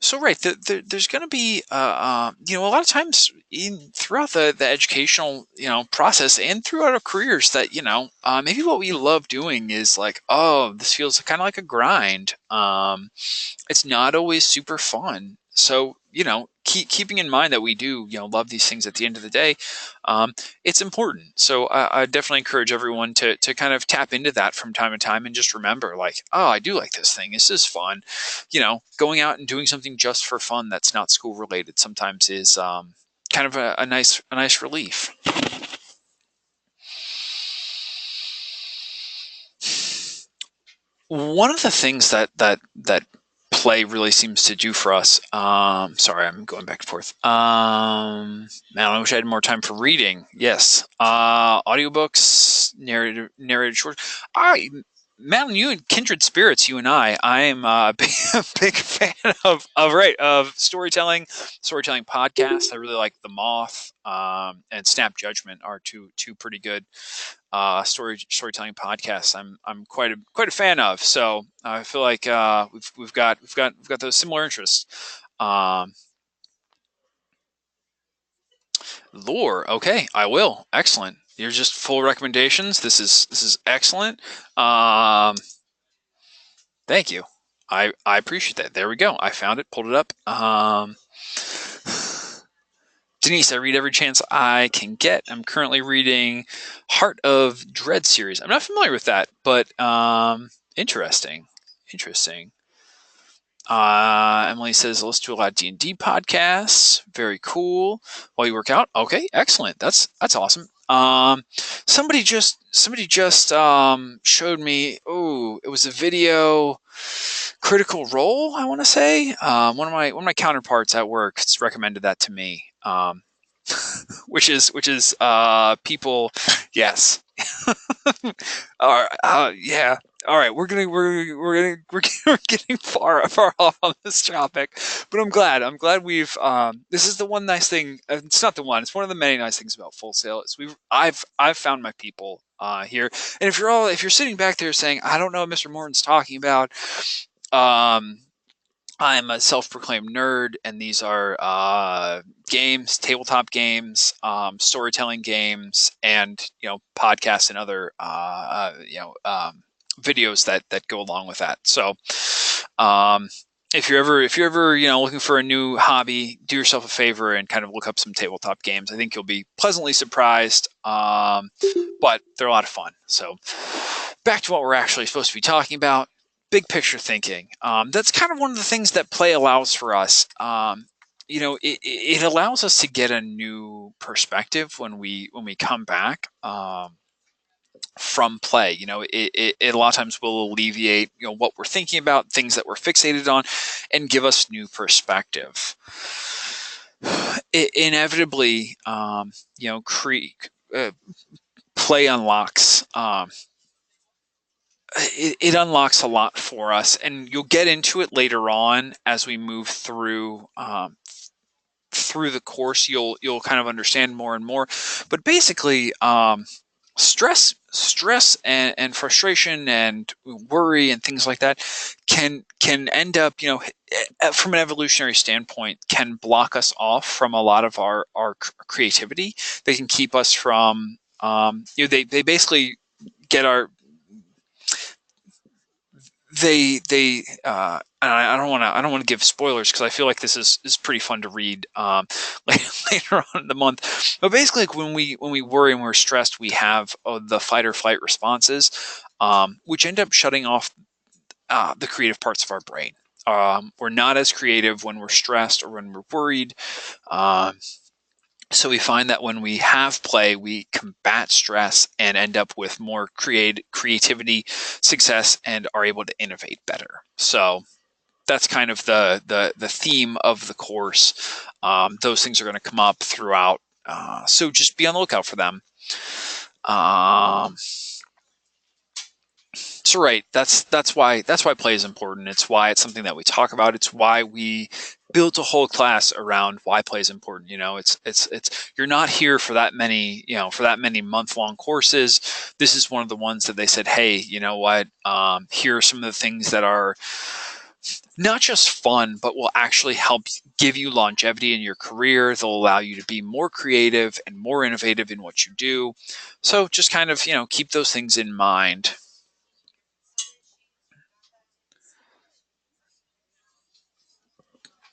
So right, there's going to be, a lot of times throughout the educational, process and throughout our careers that, maybe what we love doing is like, oh, this feels kind of like a grind. It's not always super fun. So, keeping in mind that we do, love these things at the end of the day, it's important. So I definitely encourage everyone to kind of tap into that from time to time and just remember like, oh, I do like this thing. This is fun. Going out and doing something just for fun that's not school related sometimes is kind of a nice relief. One of the things that play really seems to do for us. Sorry, I'm going back and forth. Man, I wish I had more time for reading. Yes, audiobooks, narrated short. I, Madeline, you and kindred spirits. You and I am a big fan of storytelling podcasts. I really like The Moth and Snap Judgment are two pretty good storytelling podcasts. I'm quite a fan of. So I feel like we've got those similar interests. Um, Lore, okay, I will. Excellent. You're just full recommendations. This is excellent. Um, Thank you. I appreciate that. There we go. I found it. Pulled it up. Denise, I read every chance I can get. I'm currently reading Heart of Dread series. I'm not familiar with that, but interesting. Interesting. Emily says, listen to a lot of D&D podcasts. Very cool. While you work out. Okay, excellent. That's awesome. Somebody just showed me. Oh, it was a video. Critical Role, I want to say. One of my counterparts at work has recommended that to me. Which is people. Yes. Yeah. All right, we're getting far off on this topic, but I'm glad we've. This is the one nice thing. It's not the one. It's one of the many nice things about Full Sail. Is I've found my people here, and if you're sitting back there saying I don't know what Mr. Morton's talking about, um, I'm a self-proclaimed nerd, and these are games, tabletop games, storytelling games, and podcasts and other videos that go along with that. So, um, if you're ever looking for a new hobby, do yourself a favor and kind of look up some tabletop games. I think you'll be pleasantly surprised, but they're a lot of fun. So, back to what we're actually supposed to be talking about. Big picture thinking. That's kind of one of the things that play allows for us. It allows us to get a new perspective when we come back from play. It a lot of times will alleviate what we're thinking about, things that we're fixated on, and give us new perspective. It inevitably, play unlocks it unlocks a lot for us, and you'll get into it later on as we move through the course. You'll kind of understand more and more. But basically, stress and frustration and worry and things like that can end up, from an evolutionary standpoint, can block us off from a lot of our creativity. They can keep us from, they basically get our I don't want to give spoilers because I feel like this is pretty fun to read later on in the month. But basically, like when we worry and we're stressed, we have the fight or flight responses, which end up shutting off the creative parts of our brain. We're not as creative when we're stressed or when we're worried. So we find that when we have play, we combat stress and end up with more creativity, success, and are able to innovate better. So that's kind of the theme of the course. Those things are going to come up throughout. So just be on the lookout for them. So right, that's why play is important. It's why it's something that we talk about. It's why we built a whole class around why play is important. It's you're not here for that many, month-long courses. This is one of the ones that they said, hey, you know what? Here are some of the things that are not just fun, but will actually help give you longevity in your career. They'll allow you to be more creative and more innovative in what you do. So just kind of, keep those things in mind.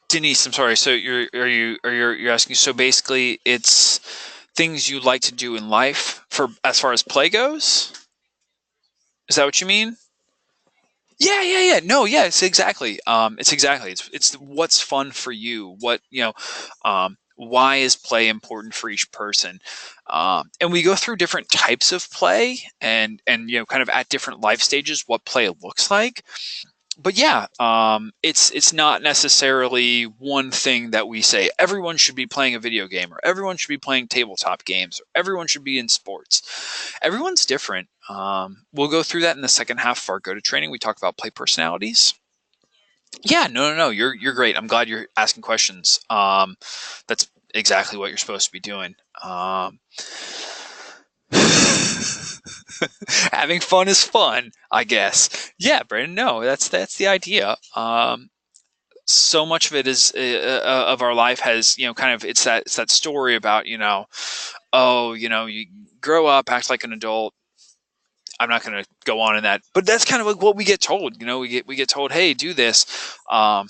Denise, I'm sorry. So you're asking? So basically, it's things you like to do in life for as far as play goes. Is that what you mean? Yeah. No, yeah. It's what's fun for you. Why is play important for each person? And we go through different types of play, and kind of at different life stages, what play looks like. But yeah, it's not necessarily one thing that we say everyone should be playing a video game, or everyone should be playing tabletop games, or everyone should be in sports. Everyone's different. We'll go through that in the second half of our go to training. We talk about play personalities. Yeah, no. You're great. I'm glad you're asking questions. That's exactly what you're supposed to be doing. Having fun is fun, I guess. Yeah, Brandon. No, that's the idea. So much of it is of our life has, kind of, it's that story about, you grow up, act like an adult. I'm not going to go on in that, but that's kind of like what we get told. We get told, hey, do this. And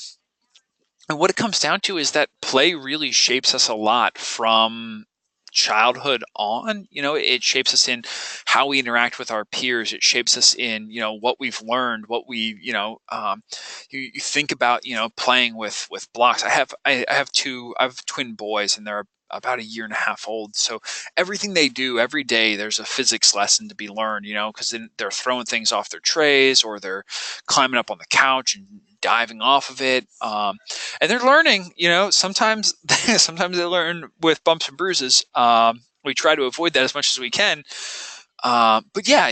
what it comes down to is that play really shapes us a lot from childhood on. It shapes us in how we interact with our peers. It shapes us in, what we've learned, you think about, playing with blocks. I have twin boys, and they're about a year and a half old. So everything they do every day, there's a physics lesson to be learned, because then they're throwing things off their trays, or they're climbing up on the couch and diving off of it. And they're learning, sometimes sometimes they learn with bumps and bruises. We try to avoid that as much as we can. But yeah,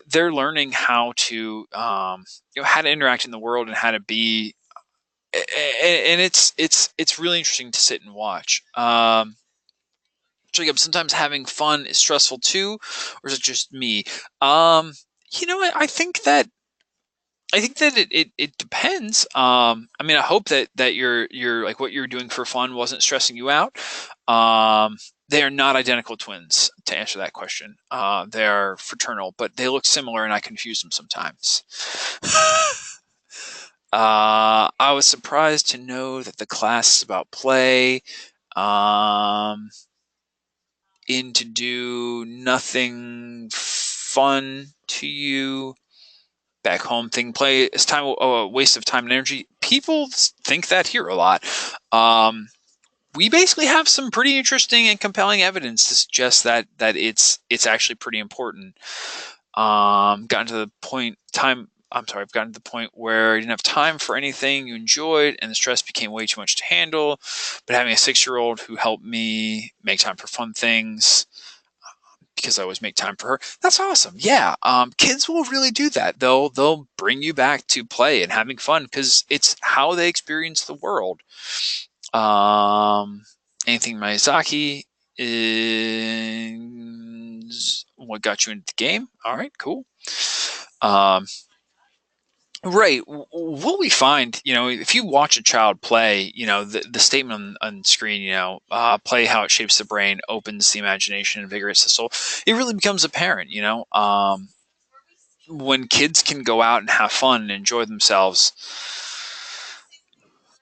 they're learning how to, how to interact in the world and how to be, and it's really interesting to sit and watch. Jacob, sometimes having fun is stressful too, or is it just me? I think that it depends. I mean, I hope that you're like what you're doing for fun wasn't stressing you out. They are not identical twins, to answer that question. They are fraternal, but they look similar, and I confuse them sometimes. I was surprised to know that the class is about play. In to do nothing fun to you. Back home thing, play is time, a waste of time and energy. People think that here a lot. We basically have some pretty interesting and compelling evidence to suggest that it's actually pretty important. I've gotten to the point where you didn't have time for anything you enjoyed, and the stress became way too much to handle. But having a 6-year-old who helped me make time for fun things, because I always make time for her. That's awesome. Yeah, kids will really do that. They'll bring you back to play and having fun because it's how they experience the world. Anything Miyazaki is what got you into the game. All right, cool. Um, right. What we find, if you watch a child play, the statement on screen, play how it shapes the brain, opens the imagination, invigorates the soul. It really becomes apparent, when kids can go out and have fun and enjoy themselves.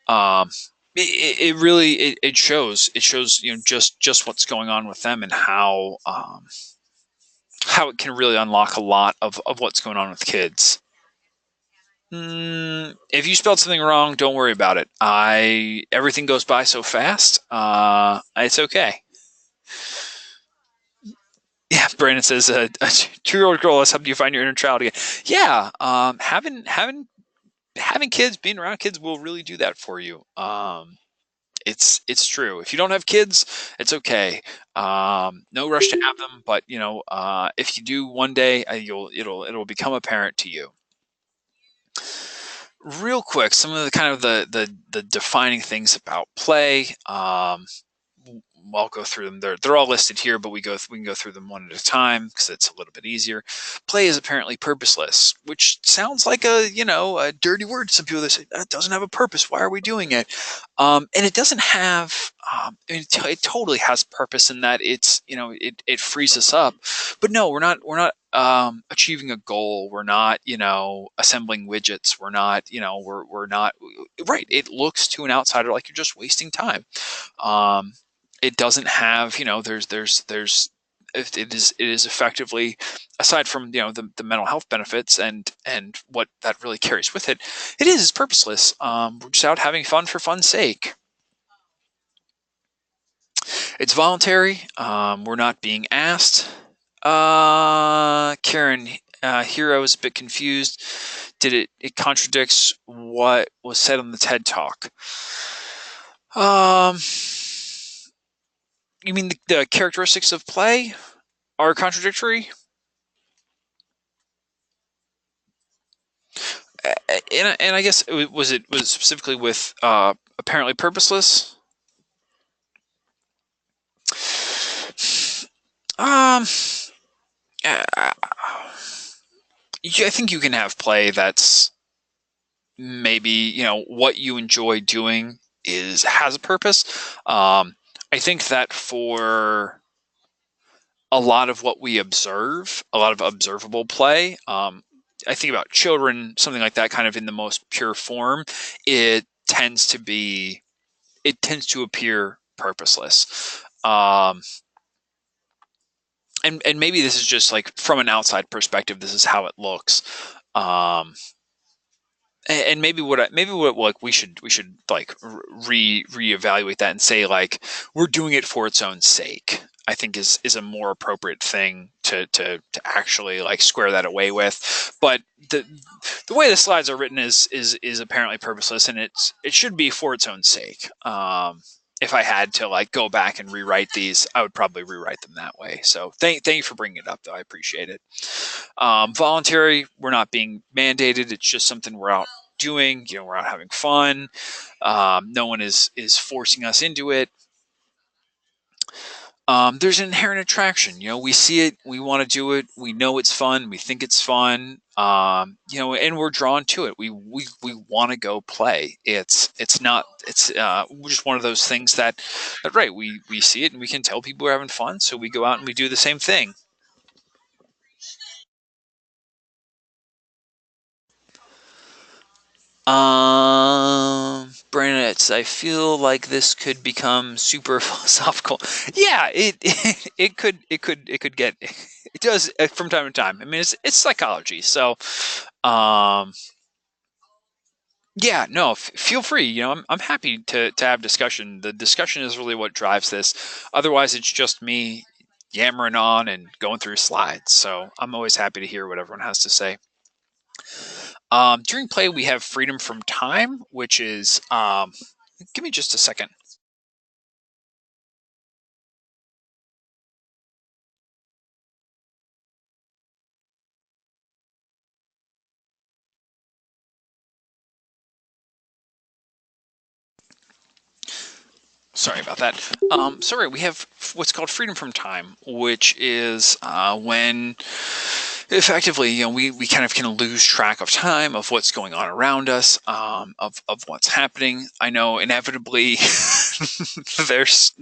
Um, it really it shows just what's going on with them and how it can really unlock a lot of what's going on with kids. If you spelled something wrong, don't worry about it. Everything goes by so fast. It's okay. Yeah, Brandon says a 2-year-old girl has helped you find your inner child again. Yeah, having kids, being around kids will really do that for you. It's true. If you don't have kids, it's okay. No rush to have them, but if you do one day, it'll become apparent to you. Real quick, some of the kind of the defining things about play. I'll go through them. They're all listed here, but we can go through them one at a time because it's a little bit easier. Play is apparently purposeless, which sounds like a dirty word to some people. That say that doesn't have a purpose. Why are we doing it? And it doesn't have. It totally has purpose in that it frees us up. But no, we're not achieving a goal. We're not assembling widgets. We're not we're not right. It looks to an outsider like you're just wasting time. It doesn't have it is effectively, aside from the mental health benefits and what that really carries with it, it is purposeless. We're just out having fun for fun's sake. It's voluntary. We're not being asked. Karen, here I was a bit confused. It contradicts what was said on the TED Talk. You mean the characteristics of play are contradictory? And I guess was specifically with apparently purposeless. Um, I think you can have play that's maybe what you enjoy doing has a purpose. I think that for a lot of what we observe, a lot of observable play, I think about children, something like that, kind of in the most pure form, it tends to appear purposeless. And maybe this is just like from an outside perspective, this is how it looks. And maybe what like we should like reevaluate that and say like we're doing it for its own sake. I think is a more appropriate thing to actually like square that away with. But the way the slides are written is apparently purposeless, and it should be for its own sake. If I had to like go back and rewrite these, I would probably rewrite them that way. So thank you for bringing it up, though. I appreciate it. Voluntary, we're not being mandated. It's just something we're out doing. We're out having fun. No one is forcing us into it. There's an inherent attraction. We see it, we want to do it, we know it's fun, we think it's fun, and we're drawn to it. We want to go play. It's just one of those things that right, we see it and we can tell people we're having fun, so we go out and we do the same thing. Brandon, I feel like this could become super philosophical. Yeah, it could get it does from time to time. I mean, it's psychology, so yeah, no, feel free. I'm happy to have discussion. The discussion is really what drives this. Otherwise, it's just me yammering on and going through slides. So I'm always happy to hear what everyone has to say. During play, we have freedom from time, which is, give me just a second. Sorry about that. Sorry, we have what's called freedom from time, which is when effectively, we kind of can lose track of time, of what's going on around us, of what's happening. I know inevitably there's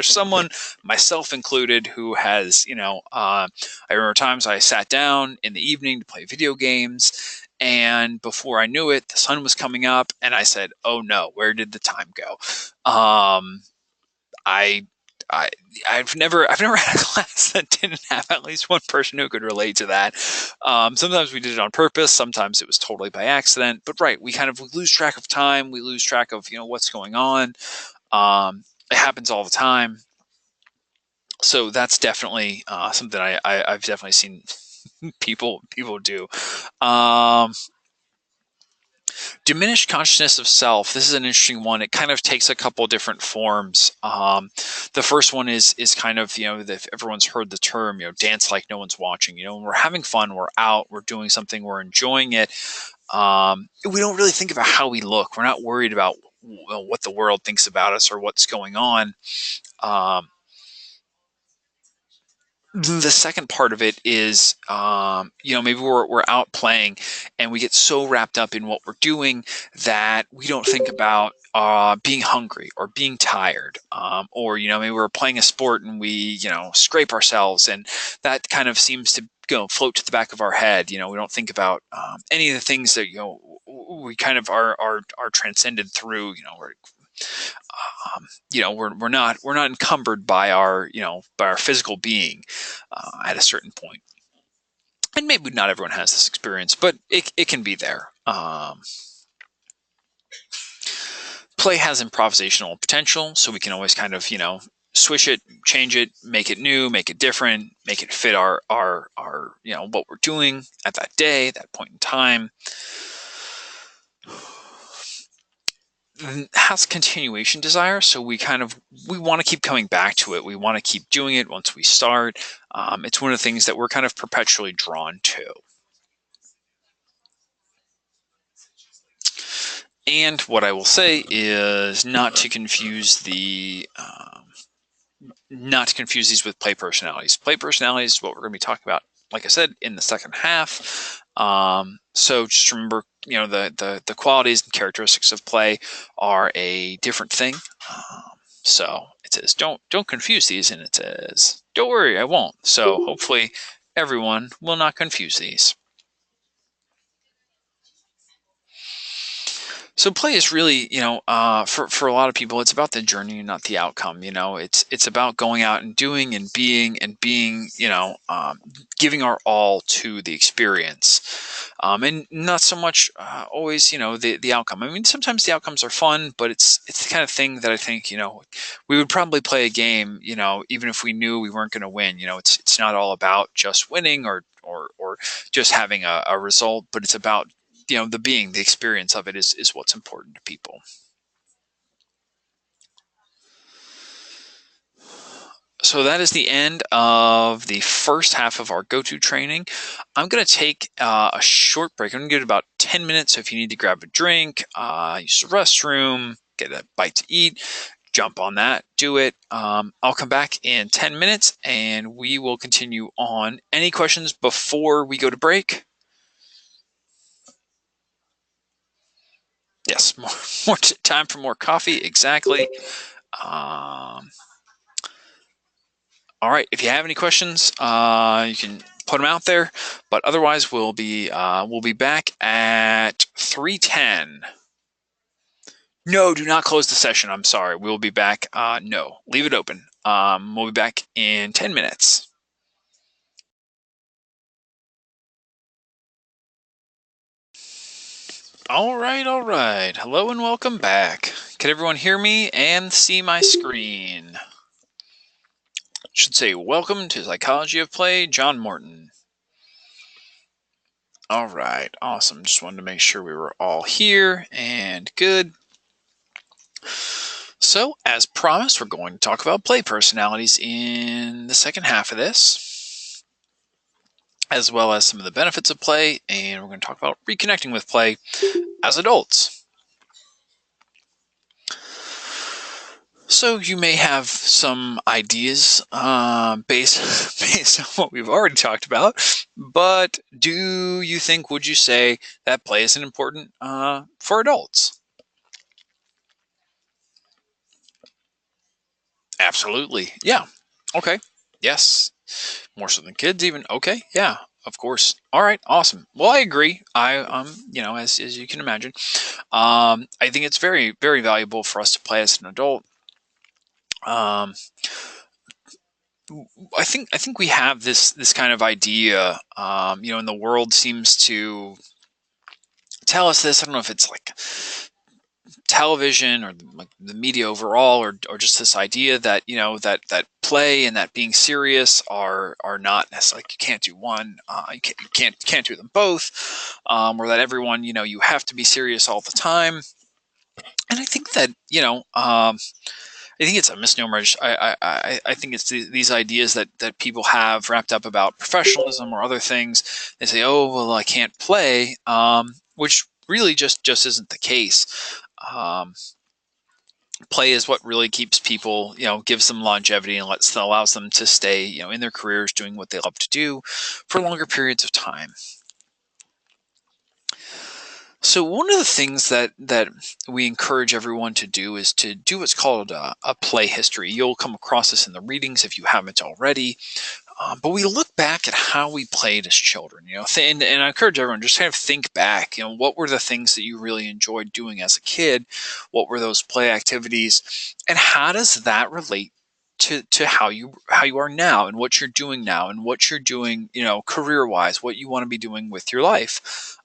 someone, myself included, who has, I remember times I sat down in the evening to play video games, and before I knew it, the sun was coming up, and I said, "Oh no, where did the time go?" I, I, I've never had a class that didn't have at least one person who could relate to that. Sometimes we did it on purpose. Sometimes it was totally by accident. But right, we lose track of time. We lose track of what's going on. It happens all the time. So that's definitely something I've definitely seen people do. Diminished consciousness of self. This is an interesting one. It kind of takes a couple different forms. The first one is kind of, if everyone's heard the term, dance like no one's watching. When we're having fun, we're out, we're doing something, we're enjoying it. We don't really think about how we look. We're not worried about what the world thinks about us or what's going on. The second part of it is, maybe we're out playing and we get so wrapped up in what we're doing that we don't think about being hungry or being tired, or maybe we're playing a sport and we scrape ourselves, and that kind of seems to float to the back of our head. We don't think about any of the things that we kind of are transcended through. We're not encumbered by our physical being at a certain point. And maybe not everyone has this experience, but it can be there. Play has improvisational potential, so we can always kind of swish it, change it, make it new, make it different, make it fit our what we're doing at that day, that point in time. Has continuation desire, so we want to keep coming back to it. We want to keep doing it once we start. It's one of the things that we're kind of perpetually drawn to. And what I will say is not to confuse these with play personalities. Play personalities is what we're going to be talking about, like I said, in the second half. So just remember, the qualities and characteristics of play are a different thing. So it says, don't confuse these, and it says, don't worry, I won't. So hopefully everyone will not confuse these. So play is really, for a lot of people, it's about the journey, not the outcome. It's about going out and doing and being, giving our all to the experience, and not so much always, the outcome. I mean, sometimes the outcomes are fun, but it's the kind of thing that I think, we would probably play a game, even if we knew we weren't going to win. It's not all about just winning or just having a result, but it's about the experience of it is what's important to people. So that is the end of the first half of our go-to training. I'm going to take a short break. I'm going to give it about 10 minutes. So if you need to grab a drink, use the restroom, get a bite to eat, jump on that, do it. I'll come back in 10 minutes and we will continue on. Any questions before we go to break? Yes, more time for more coffee. Exactly. All right. If you have any questions, you can put them out there. But otherwise, we'll be back at 3:10. No, do not close the session. I'm sorry. We'll be back. No, leave it open. We'll be back in 10 minutes. All right. Hello and welcome back. Can everyone hear me and see my screen? I should say welcome to Psychology of Play, John Morton. All right, awesome. Just wanted to make sure we were all here and good. So, as promised, we're going to talk about play personalities in the second half of this, as well as some of the benefits of play, and we're going to talk about reconnecting with play as adults. So you may have some ideas based on what we've already talked about, but would you say that play isn't important for adults? Absolutely. Yeah. Okay. Yes. More so than kids even. Okay. Yeah. Of course. All right. Awesome. Well, I agree. As you can imagine, I think it's very, very valuable for us to play as an adult. Um, I think we have this kind of idea, and the world seems to tell us this. I don't know if it's like television or like the media overall, or just this idea that that play and that being serious are not necessarily, like, you can't do one, you can't do them both, or that everyone, you have to be serious all the time. And I think that I think it's a misnomer. I think it's these ideas that people have wrapped up about professionalism or other things. They say, "Oh, well, I can't play," which really just isn't the case. Um, Play is what really keeps people, gives them longevity and allows them to stay, in their careers doing what they love to do for longer periods of time. So one of the things that we encourage everyone to do is to do what's called a play history. You'll come across this in the readings if you haven't already. But we look back at how we played as children, and I encourage everyone just kind of think back. What were the things that you really enjoyed doing as a kid? What were those play activities, and how does that relate to how you are now, and what you're doing now, and what you're doing, career wise, what you want to be doing with your life.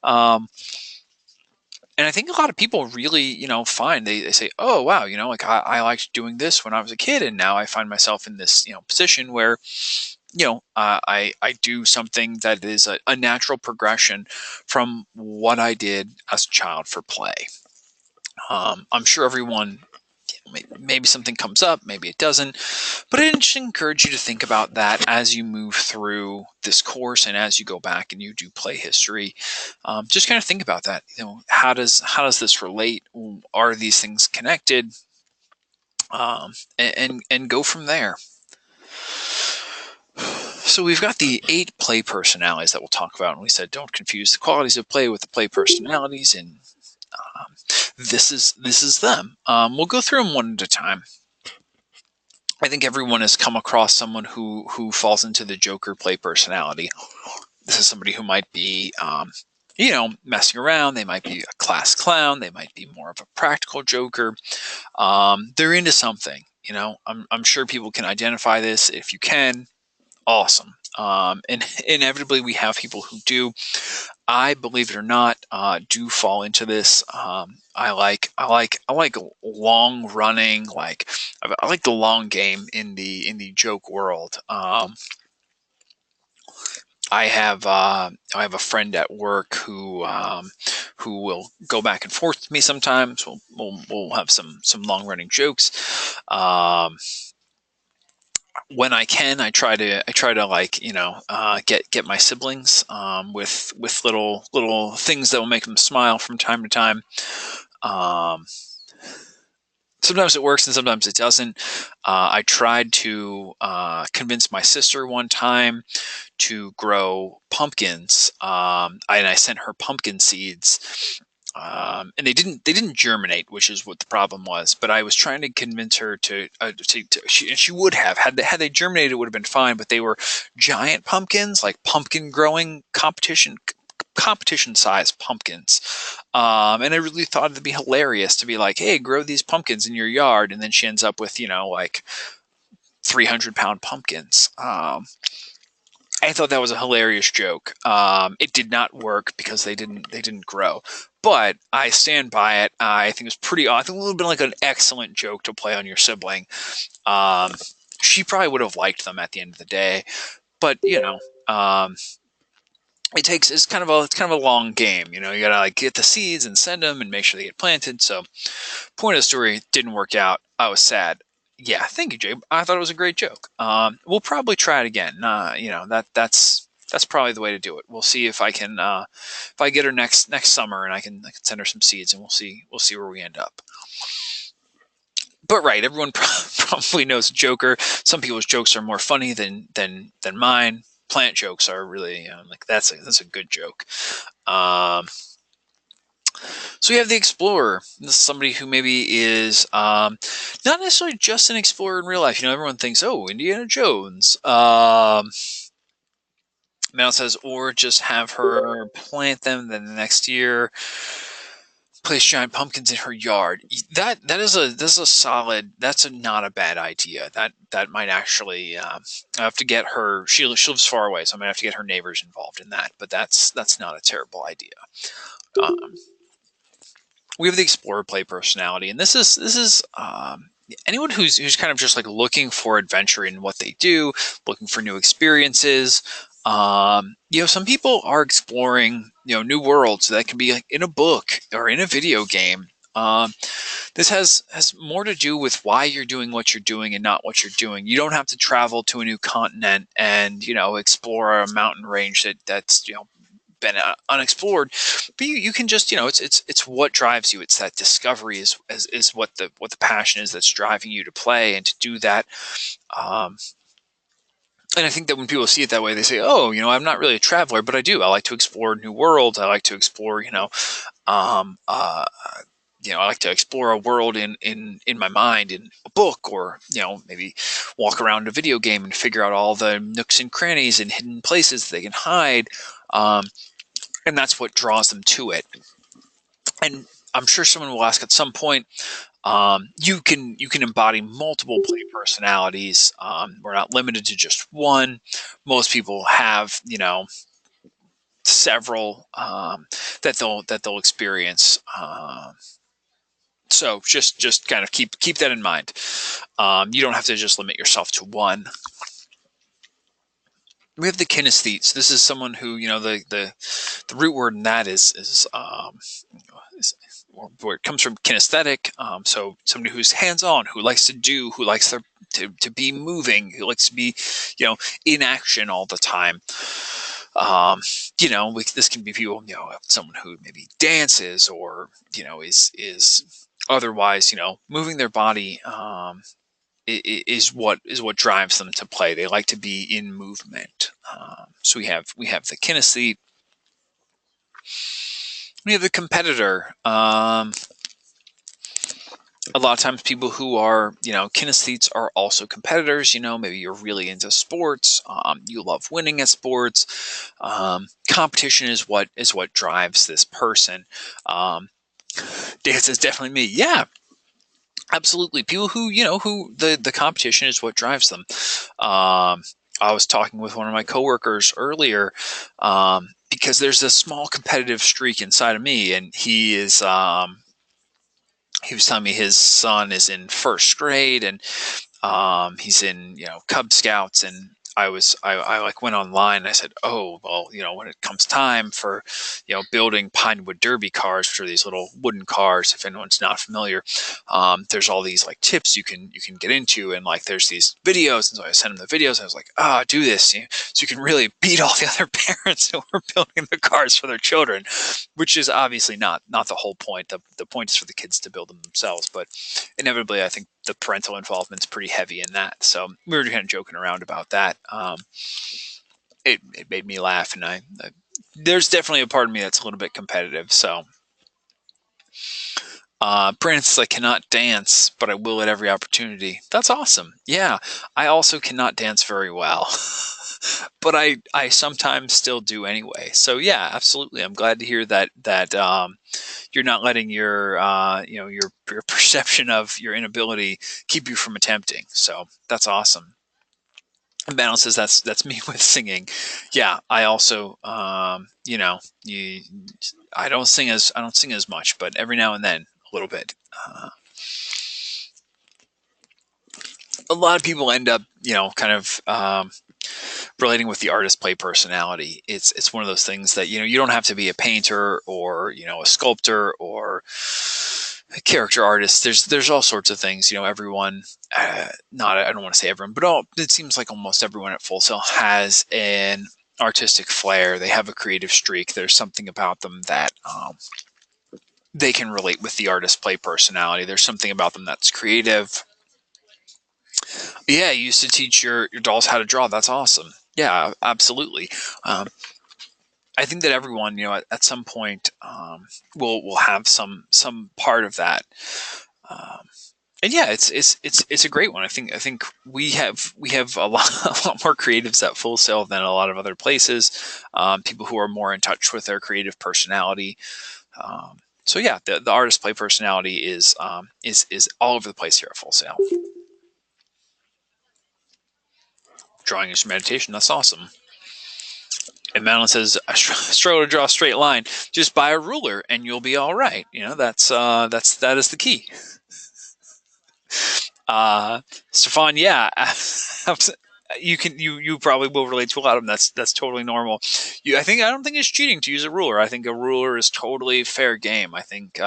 And I think a lot of people really, find they say, oh, wow, like I liked doing this when I was a kid. And now I find myself in this, position where, I do something that is a natural progression from what I did as a child for play. I'm sure everyone, maybe something comes up, maybe it doesn't, but I just encourage you to think about that as you move through this course and as you go back and you do play history. Just kind of think about that. How does this relate? Are these things connected? And go from there. So we've got the 8 play personalities that we'll talk about, and we said don't confuse the qualities of play with the play personalities, and um, this is them. We'll go through them one at a time. I think everyone has come across someone who falls into the Joker play personality. This is somebody who might be, messing around. They might be a class clown. They might be more of a practical Joker. They're into something. I'm sure people can identify this. If you can, awesome. And inevitably, we have people who do. I, believe it or not, do fall into this. I like long running. I like the long game in the joke world. I have a friend at work who will go back and forth with me sometimes. We'll have some long running jokes. When I can, I try to get my siblings with little things that will make them smile from time to time. Um, Sometimes it works and sometimes it doesn't. I tried to convince my sister one time to grow pumpkins, and I sent her pumpkin seeds, and they didn't germinate, which is what the problem was. But I was trying to convince her she would have had they germinated, it would have been fine. But they were giant pumpkins, like pumpkin growing competition sized pumpkins. And I really thought it'd be hilarious to be like, hey, grow these pumpkins in your yard. And then she ends up with, like 300-pound pumpkins. I thought that was a hilarious joke. It did not work because they didn't grow, but I stand by it. I think it was pretty. I think it would have been like an excellent joke to play on your sibling. Um, she probably would have liked them at the end of the day, but it's kind of a long game. You gotta like get the seeds and send them and make sure they get planted. So, point of the story, didn't work out. I was sad. Yeah, thank you, Jay. I thought it was a great joke. We'll probably try it again. That's probably the way to do it. We'll see if I can if I get her next summer and I can send her some seeds, and we'll see where we end up. But right, everyone probably knows Joker. Some people's jokes are more funny than mine. Plant jokes are really like that's a good joke. So we have the explorer. This is somebody who maybe is not necessarily just an explorer in real life. You know, everyone thinks, oh, Indiana Jones. Now it says, or just have her plant them. Then the next year, place giant pumpkins in her yard. That is a solid. Not a bad idea. That might actually. I have to get her. She lives far away, so I might have to get her neighbors involved in that. But that's not a terrible idea. We have the explorer play personality, and this is anyone who's kind of just like looking for adventure in what they do, looking for new experiences. You know, some people are exploring, you know, new worlds that can be like in a book or in a video game. This has more to do with why you're doing what you're doing and not what you're doing. You don't have to travel to a new continent and, you know, explore a mountain range that's, you know, been unexplored, but you can just, you know, it's what drives you. It's that discovery is what the passion is that's driving you to play and to do that. And I think that when people see it that way, they say, oh, you know, I'm not really a traveler, but I do. I like to explore new worlds. I like to explore, um, uh, I like to explore a world in my mind in a book, or, you know, maybe walk around a video game and figure out all the nooks and crannies and hidden places that they can hide. And that's what draws them to it. And I'm sure someone will ask at some point, you can embody multiple play personalities. We're not limited to just one. Most people have, you know, several that they'll experience. So just kind of keep that in mind. You don't have to just limit yourself to one. We have the kinesthetes. This is someone who, you know, the root word in that is where it comes from, kinesthetic. So somebody who's hands-on, who likes to do, who likes to be moving, who likes to be, you know, in action all the time. You know, this can be people, you know, someone who maybe dances or, you know, is otherwise, you know, moving their body. Is what drives them to play. They like to be in movement. So we have the kinesthete. We have the competitor. A lot of times people who are, you know, kinesthetes are also competitors. You know, maybe you're really into sports. You love winning at sports. Competition is what drives this person. Dan says, definitely me. Yeah, absolutely. People who, you know, who the competition is what drives them. I was talking with one of my coworkers earlier, because there's this small competitive streak inside of me, and he was telling me his son is in first grade, and he's in, you know, Cub Scouts, and I like went online and I said, oh, well, you know, when it comes time for, you know, building Pinewood Derby cars, which are these little wooden cars, if anyone's not familiar, there's all these like tips you can get into, and like there's these videos, and so I sent him the videos, and I was like, do this, you know, so you can really beat all the other parents who are building the cars for their children, which is obviously not the whole point. The point is for the kids to build them themselves, but inevitably I think the parental involvement is pretty heavy in that. So we were kind of joking around about that. It made me laugh, and I there's definitely a part of me that's a little bit competitive. So Prince, I cannot dance, but I will at every opportunity. That's awesome. Yeah, I also cannot dance very well. But I sometimes still do anyway. So yeah, absolutely. I'm glad to hear that you're not letting your you know, your perception of your inability keep you from attempting. So that's awesome. And Balance says that's me with singing. Yeah, I also you know, I don't sing as much, but every now and then a little bit. A lot of people end up, you know, kind of relating with the artist play personality. It's one of those things that, you know, you don't have to be a painter or, you know, a sculptor or a character artist. There's all sorts of things. You know, everyone, I don't want to say everyone, but it seems like almost everyone at Full Sail has an artistic flair. They have a creative streak. There's something about them that they can relate with the artist play personality. There's something about them that's creative. Yeah, you used to teach your dolls how to draw. That's awesome. Yeah, absolutely. Um, I think that everyone, at some point, will have some part of that. Um, and yeah, it's a great one. I think we have a lot a lot more creatives at Full Sail than a lot of other places. People who are more in touch with their creative personality. So yeah, the artist play personality is all over the place here at Full Sail. Drawing is meditation. That's awesome. And Madeline says, I struggle to draw a straight line. Just buy a ruler and you'll be all right. That is the key. Stefan, yeah, you probably will relate to a lot of them. That's totally normal. I don't think it's cheating to use a ruler. I think a ruler is totally fair game. I think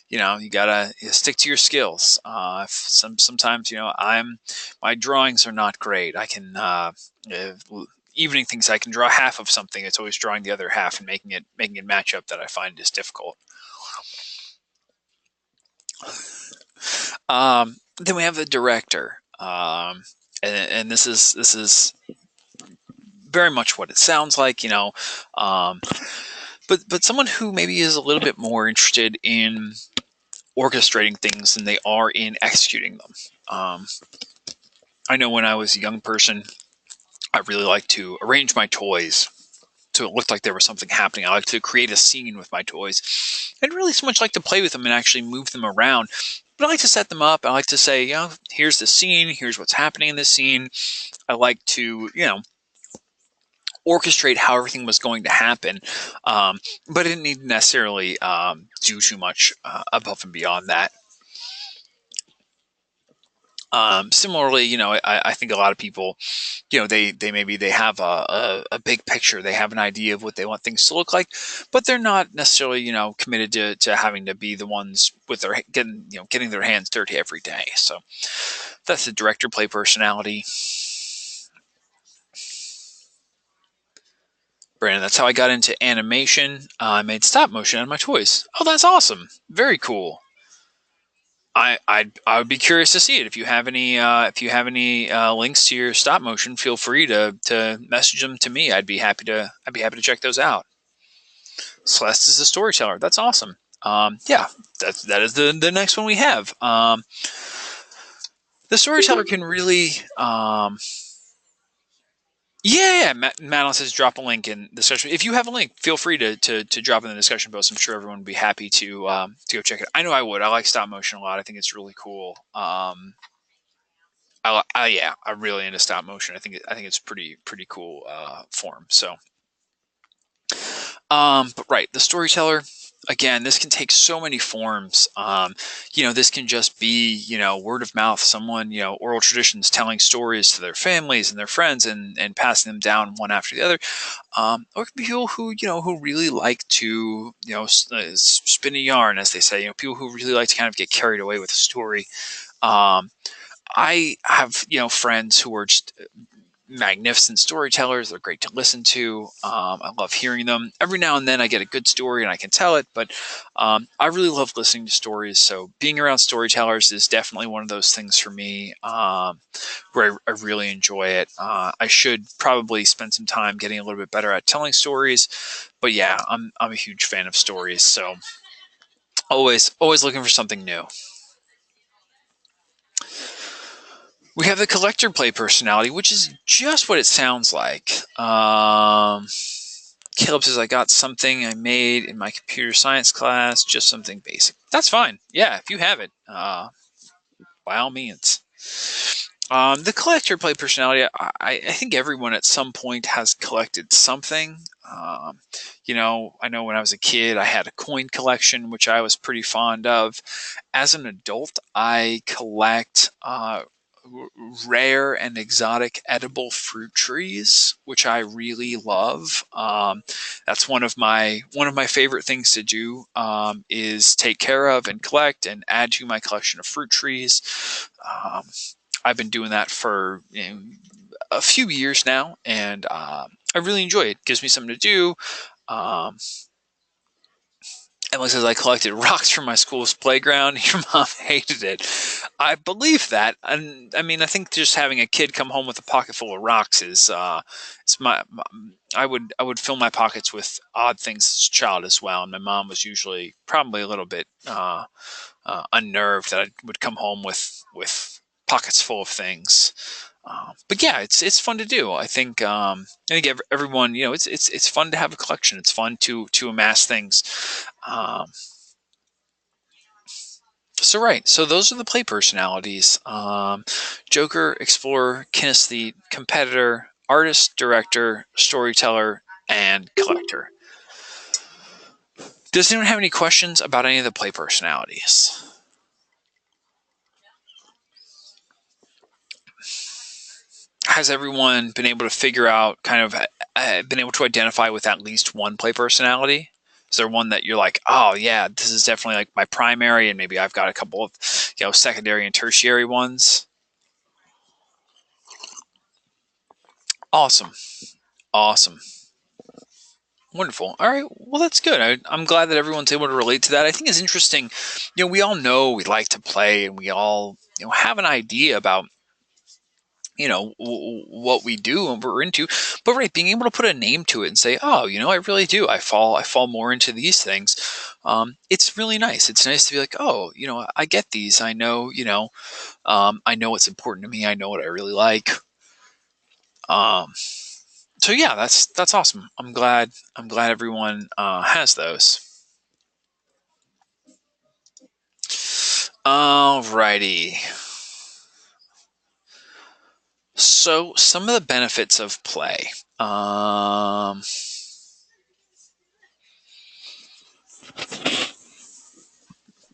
you gotta stick to your skills. Sometimes my drawings are not great. I can evening things. I can draw half of something. It's always drawing the other half and making it match up that I find is difficult. Then we have the director, and this is very much what it sounds like, but someone who maybe is a little bit more interested in orchestrating things than they are in executing them. I know when I was a young person, I really liked to arrange my toys so it looked like there was something happening. I like to create a scene with my toys. I didn't really so much like to play with them and actually move them around, but I like to set them up. I like to say, here's the scene, here's what's happening in this scene. I like to, orchestrate how everything was going to happen, but I didn't need to necessarily do too much above and beyond that. Similarly, I think a lot of people, they have a big picture. They have an idea of what they want things to look like, but they're not necessarily, committed to having to be the ones with their getting their hands dirty every day. So that's the director play personality. Brandon, that's how I got into animation. I made stop motion out of my toys. Oh, that's awesome! Very cool. I would be curious to see it. If you have any links to your stop motion, feel free to message them to me. I'd be happy to check those out. Celeste is a storyteller. That's awesome. Yeah, that is the next one we have. The storyteller can really yeah. Madeline says drop a link in the discussion. If you have a link, feel free to drop in the discussion post. I'm sure everyone would be happy to go check it. I know I would. I like stop motion a lot. I think it's really cool. Yeah, I'm really into stop motion. I think it's pretty cool form. So, but right, the storyteller. Again, this can take so many forms. This can just be, word of mouth, someone, oral traditions, telling stories to their families and their friends and passing them down one after the other. Or it can be people who really like to, spin a yarn, as they say, people who really like to kind of get carried away with a story. I have, friends who are just magnificent storytellers. They're great to listen to. I love hearing them. Every now and then I get a good story and I can tell it, but I really love listening to stories. So being around storytellers is definitely one of those things for me where I really enjoy it. I should probably spend some time getting a little bit better at telling stories, but yeah, I'm a huge fan of stories. So always looking for something new. We have the collector play personality, which is just what it sounds like. Caleb says, I got something I made in my computer science class, just something basic. That's fine. Yeah, if you have it, by all means. The collector play personality, I think everyone at some point has collected something. I know when I was a kid, I had a coin collection, which I was pretty fond of. As an adult, I collect rare and exotic edible fruit trees, which I really love. That's one of my favorite things to do, is take care of and collect and add to my collection of fruit trees. I've been doing that for a few years now, and I really enjoy it. It gives me something to do. Emily says, I collected rocks from my school's playground. Your mom hated it. I believe that. And I mean, I think just having a kid come home with a pocket full of rocks is, it's I would fill my pockets with odd things as a child as well. And my mom was usually probably a little bit, unnerved that I would come home with pockets full of things. But yeah, it's fun to do. I think everyone, it's fun to have a collection. It's fun to amass things. Um, so those are the play personalities: Joker, Explorer, Kinesthete, Competitor, Artist, Director, Storyteller, and Collector. Does anyone have any questions about any of the play personalities? Has everyone been able to figure out, been able to identify with at least one play personality? Is there one that you're like, oh yeah, this is definitely like my primary, and maybe I've got a couple of, secondary and tertiary ones? Awesome. Awesome. Wonderful. All right. Well, that's good. I'm glad that everyone's able to relate to that. I think it's interesting. We all know we like to play, and we all, have an idea about, what we do and what we're into. But right, being able to put a name to it and say, oh, I really do. I fall more into these things. It's really nice. It's nice to be like, oh, I get these. I know, I know what's important to me. I know what I really like. Um, so yeah, that's awesome. I'm glad everyone has those. Alrighty. So some of the benefits of play.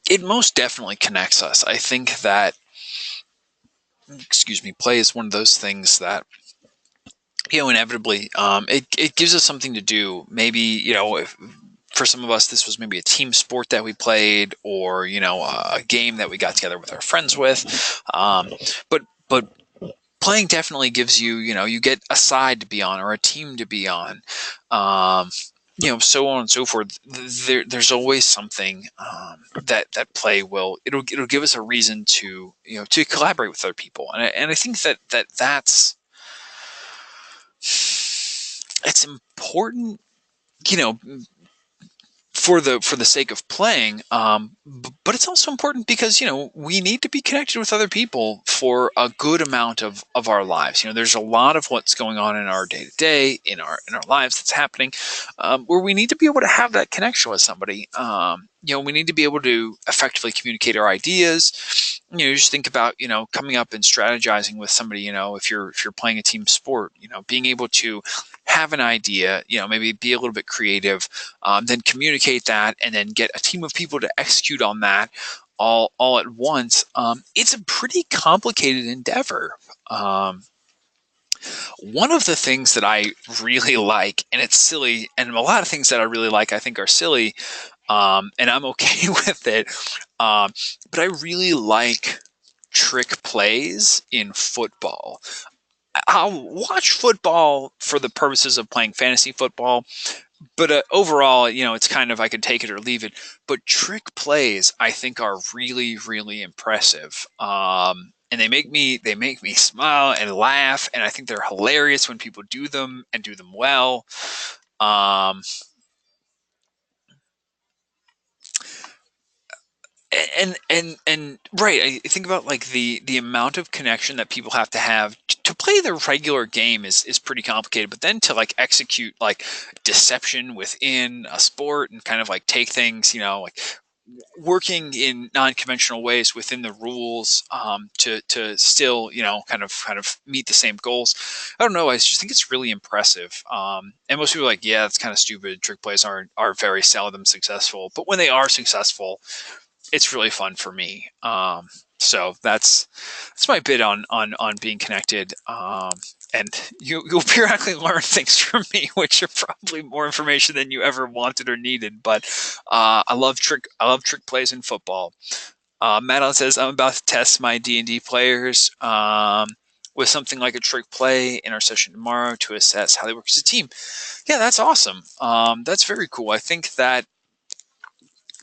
It most definitely connects us. I think that, excuse me, play is one of those things that, inevitably, it gives us something to do. Maybe, if, for some of us, this was maybe a team sport that we played, or, a game that we got together with our friends with. But playing definitely gives you, you get a side to be on or a team to be on. So on and so forth. There's always something, that play it'll give us a reason to, to collaborate with other people, and I think that's it's important, you know, for the sake of playing, but it's also important because, we need to be connected with other people for a good amount of our lives. There's a lot of what's going on in our day to day, in our lives, that's happening, where we need to be able to have that connection with somebody. We need to be able to effectively communicate our ideas. Just think about, coming up and strategizing with somebody. If you're playing a team sport, being able to have an idea, maybe be a little bit creative, then communicate that, and then get a team of people to execute on that all at once. It's a pretty complicated endeavor. One of the things that I really like, and it's silly, and a lot of things that I really like, I think are silly, and I'm okay with it. But I really like trick plays in football. I'll watch football for the purposes of playing fantasy football, but overall, it's kind of, I could take it or leave it. But trick plays, I think, are really, really impressive. And they make me smile and laugh, and I think they're hilarious when people do them and do them well. Um, and right, I think about, like, the amount of connection that people have to play the regular game is pretty complicated, but then to, like, execute, like, deception within a sport, and kind of, like, take things, like, working in non-conventional ways within the rules, to still, kind of meet the same goals. I don't know, I just think it's really impressive. And most people are like, yeah, it's kind of stupid, trick plays are very seldom successful, but when they are successful, it's really fun for me. So that's my bit on being connected. And you'll periodically learn things from me, which are probably more information than you ever wanted or needed. But I love trick plays in football. Madeline says, I'm about to test my D&D players, with something like a trick play in our session tomorrow to assess how they work as a team. Yeah, that's awesome. That's very cool. I think that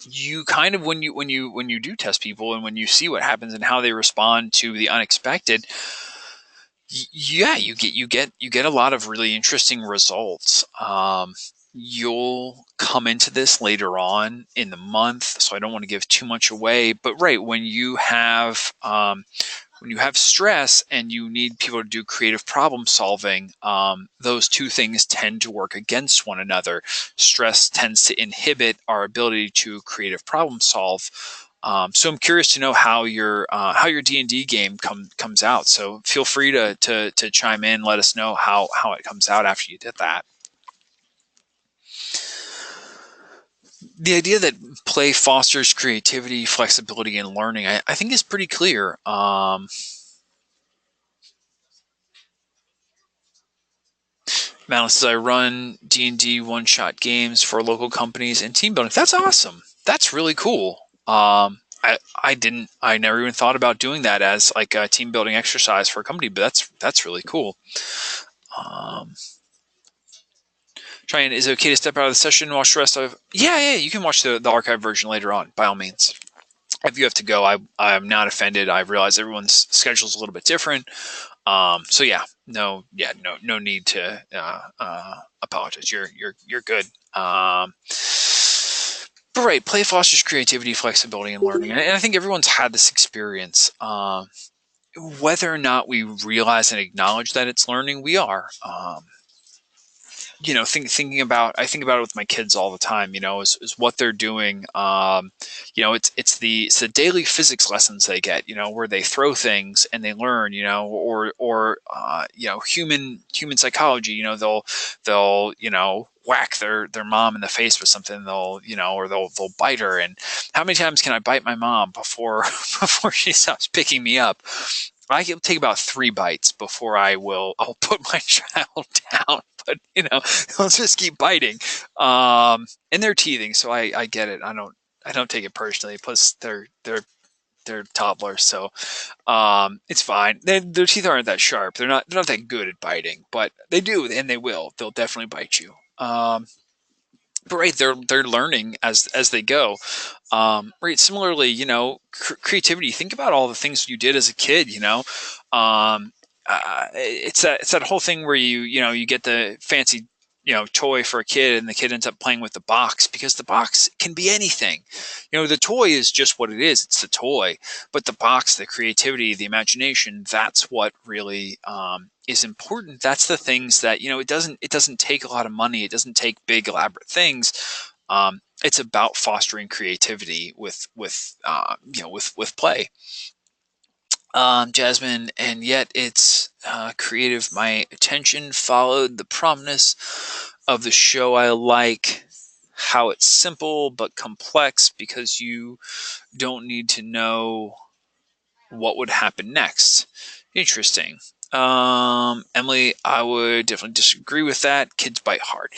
you kind of when you do test people and when you see what happens and how they respond to the unexpected, yeah, you get a lot of really interesting results. You'll come into this later on in the month, so I don't want to give too much away. But right when you have stress and you need people to do creative problem solving, those two things tend to work against one another. Stress tends to inhibit our ability to creative problem solve. So I'm curious to know how your D&D game comes out. So feel free to chime in, let us know how it comes out after you did that. The idea that play fosters creativity, flexibility, and learning, I think is pretty clear. Malice says I run D&D one-shot games for local companies and team building. That's awesome. That's really cool. I never even thought about doing that as like a team building exercise for a company, but that's really cool. Trying, is it okay to step out of the session and watch the rest of? Yeah, you can watch the archive version later on, by all means. If you have to go, I'm not offended. I realize everyone's schedule is a little bit different. So no need to apologize. You're good. But right, play fosters creativity, flexibility, and learning. And I think everyone's had this experience. Whether or not we realize and acknowledge that it's learning, we are. Thinking about, I think about it with my kids all the time, is what they're doing. It's the daily physics lessons they get, where they throw things and they learn, or human psychology, they'll whack their mom in the face with something, or they'll bite her. And how many times can I bite my mom before before she stops picking me up? I can take about 3 bites before I'll put my child down. But they'll just keep biting, and they're teething, so I get it. I don't take it personally. Plus, they're toddlers, so it's fine. Their teeth aren't that sharp. They're not that good at biting, but they do, and they will. They'll definitely bite you. But right, they're learning as they go. Right. Similarly, creativity. Think about all the things you did as a kid. It's that whole thing where you get the fancy toy for a kid, and the kid ends up playing with the box, because the box can be anything. The toy is just what it is. It's the toy, but the box, the creativity, the imagination, that's what really is important. That's the things that it doesn't take a lot of money. It doesn't take big elaborate things. It's about fostering creativity with play. Jasmine, and yet it's creative. My attention followed the promise of the show. I like how it's simple but complex, because you don't need to know what would happen next. Interesting. Emily, I would definitely disagree with that. Kids bite hard.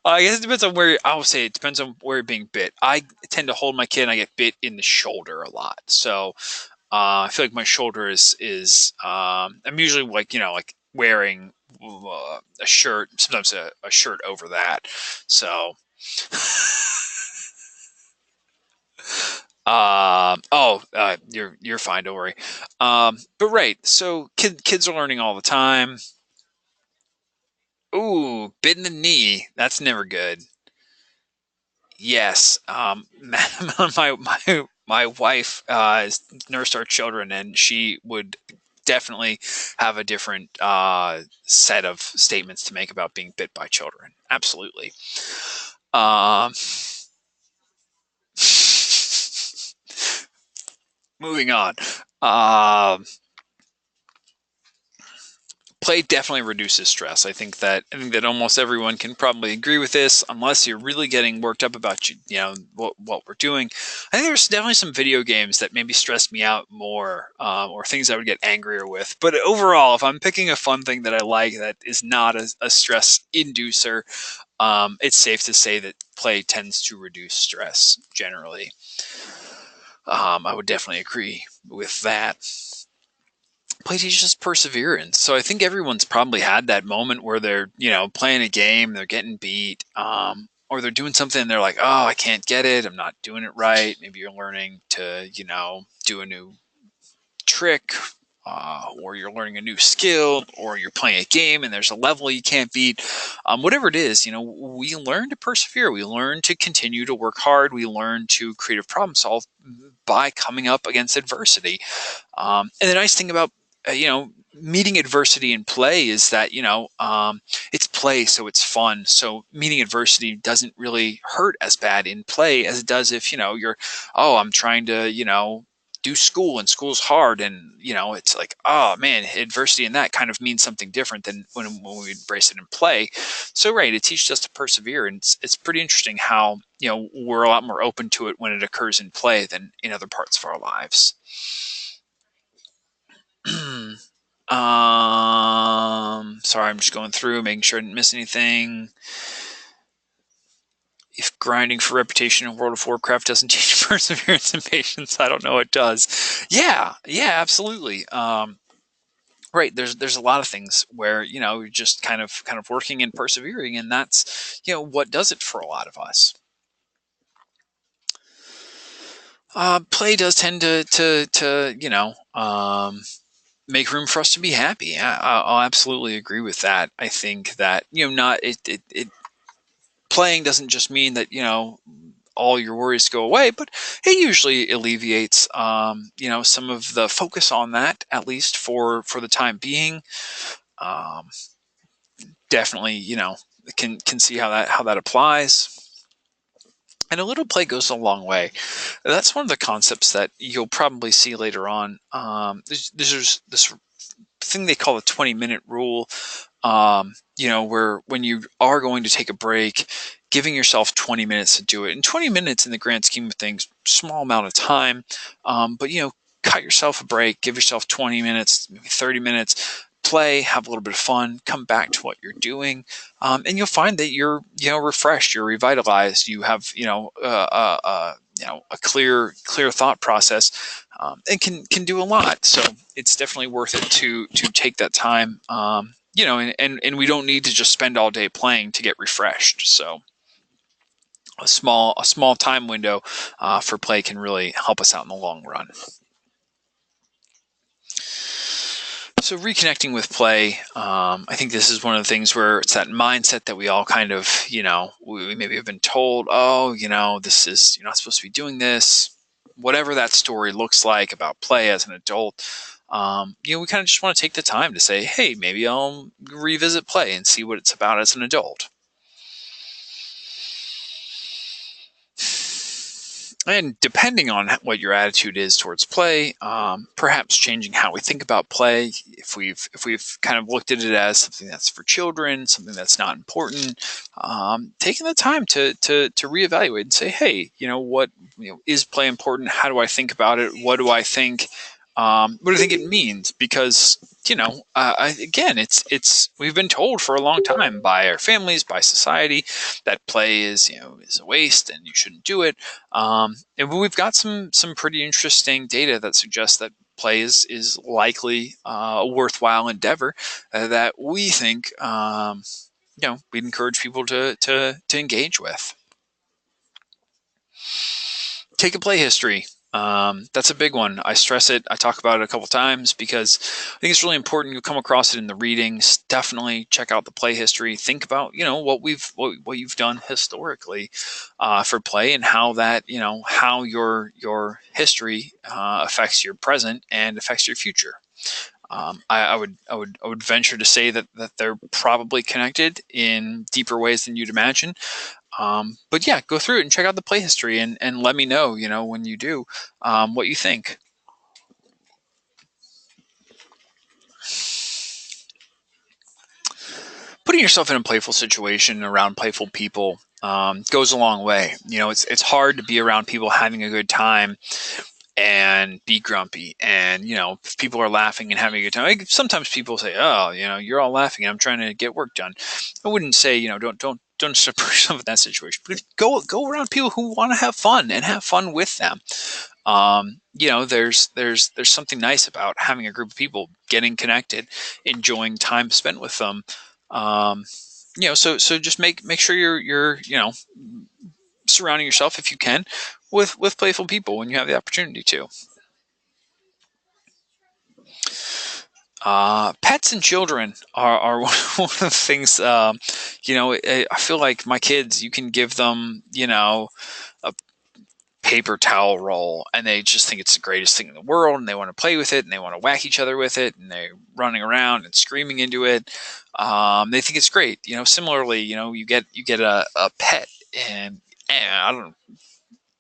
I guess it depends on where. I would say it depends on where you're being bit. I tend to hold my kid, and I get bit in the shoulder a lot. So I feel like my shoulder is. I'm usually like wearing a shirt, sometimes a shirt over that. So. You're fine. Don't worry. But right. So kids are learning all the time. Ooh, bit in the knee. That's never good. Yes, my wife has nursed our children, and she would definitely have a different set of statements to make about being bit by children. Absolutely. Um, moving on. Um, Play definitely reduces stress. I think that almost everyone can probably agree with this, unless you're really getting worked up about what we're doing. I think there's definitely some video games that maybe stressed me out more, or things I would get angrier with. But overall, if I'm picking a fun thing that I like that is not a stress inducer, it's safe to say that play tends to reduce stress generally. I would definitely agree with that. Play teaches perseverance. So I think everyone's probably had that moment where they're, playing a game, they're getting beat. or they're doing something and they're like, oh, I can't get it. I'm not doing it right. Maybe you're learning to, do a new trick, or you're learning a new skill, or you're playing a game and there's a level you can't beat. Whatever it is, we learn to persevere. We learn to continue to work hard. We learn to creative problem solve by coming up against adversity. And the nice thing about, meeting adversity in play is that, it's play, so it's fun. So meeting adversity doesn't really hurt as bad in play as it does if, you're, oh, I'm trying to, do school and school's hard. And, it's like, oh man, adversity in that kind of means something different than when we embrace it in play. So, right, it teaches us to persevere. And it's pretty interesting how, we're a lot more open to it when it occurs in play than in other parts of our lives. Sorry, I'm just going through, making sure I didn't miss anything. If grinding for reputation in World of Warcraft doesn't teach perseverance and patience, I don't know what does. Yeah, absolutely. Right, there's a lot of things where you're just kind of working and persevering, and that's what does it for a lot of us. Play does tend to make room for us to be happy. I'll absolutely agree with that. I think that not it playing doesn't just mean that all your worries go away, but it usually alleviates some of the focus on that, at least for the time being. Definitely can see how that applies. And a little play goes a long way. That's one of the concepts that you'll probably see later on. There's this thing they call the 20-minute rule, where when you are going to take a break, giving yourself 20 minutes to do it. And 20 minutes in the grand scheme of things, small amount of time, but cut yourself a break, give yourself 20 minutes, maybe 30 minutes, play, have a little bit of fun, come back to what you're doing, and you'll find that you're refreshed, you're revitalized, you have a clear thought process, and can do a lot. So it's definitely worth it to take that time, and we don't need to just spend all day playing to get refreshed. So a small time window for play can really help us out in the long run. So reconnecting with play, I think this is one of the things where it's that mindset that we all kind of, we maybe have been told, oh, this is, you're not supposed to be doing this, whatever that story looks like about play as an adult. We kind of just want to take the time to say, hey, maybe I'll revisit play and see what it's about as an adult. And depending on what your attitude is towards play, perhaps changing how we think about play. If we've kind of looked at it as something that's for children, something that's not important, taking the time to reevaluate and say, hey, what is play important? How do I think about it? What do I think? What do I think it means? Because again, it's we've been told for a long time by our families, by society, that play is a waste and you shouldn't do it. And we've got some pretty interesting data that suggests that play is likely a worthwhile endeavor that we think we'd encourage people to engage with. Take a play history. That's a big one. I stress it. I talk about it a couple times because I think it's really important. You'll come across it in the readings. Definitely check out the play history. Think about what you've done historically for play, and how that how your history affects your present and affects your future. I would venture to say that they're probably connected in deeper ways than you'd imagine. But yeah, go through it and check out the play history, and let me know, when you do, what you think. Putting yourself in a playful situation around playful people goes a long way. It's hard to be around people having a good time and be grumpy. And if people are laughing and having a good time, like, sometimes people say, "Oh, you're all laughing, and I'm trying to get work done." I wouldn't say, don't support yourself in that situation, but go around people who want to have fun and have fun with them. There's something nice about having a group of people, getting connected, enjoying time spent with them. so just make sure you're surrounding yourself, if you can, with playful people when you have the opportunity to. Pets and children are one of the things. I feel like my kids, you can give them, a paper towel roll, and they just think it's the greatest thing in the world, and they want to play with it, and they want to whack each other with it, and they're running around and screaming into it. They think it's great. Similarly, you get a pet, and I don't know,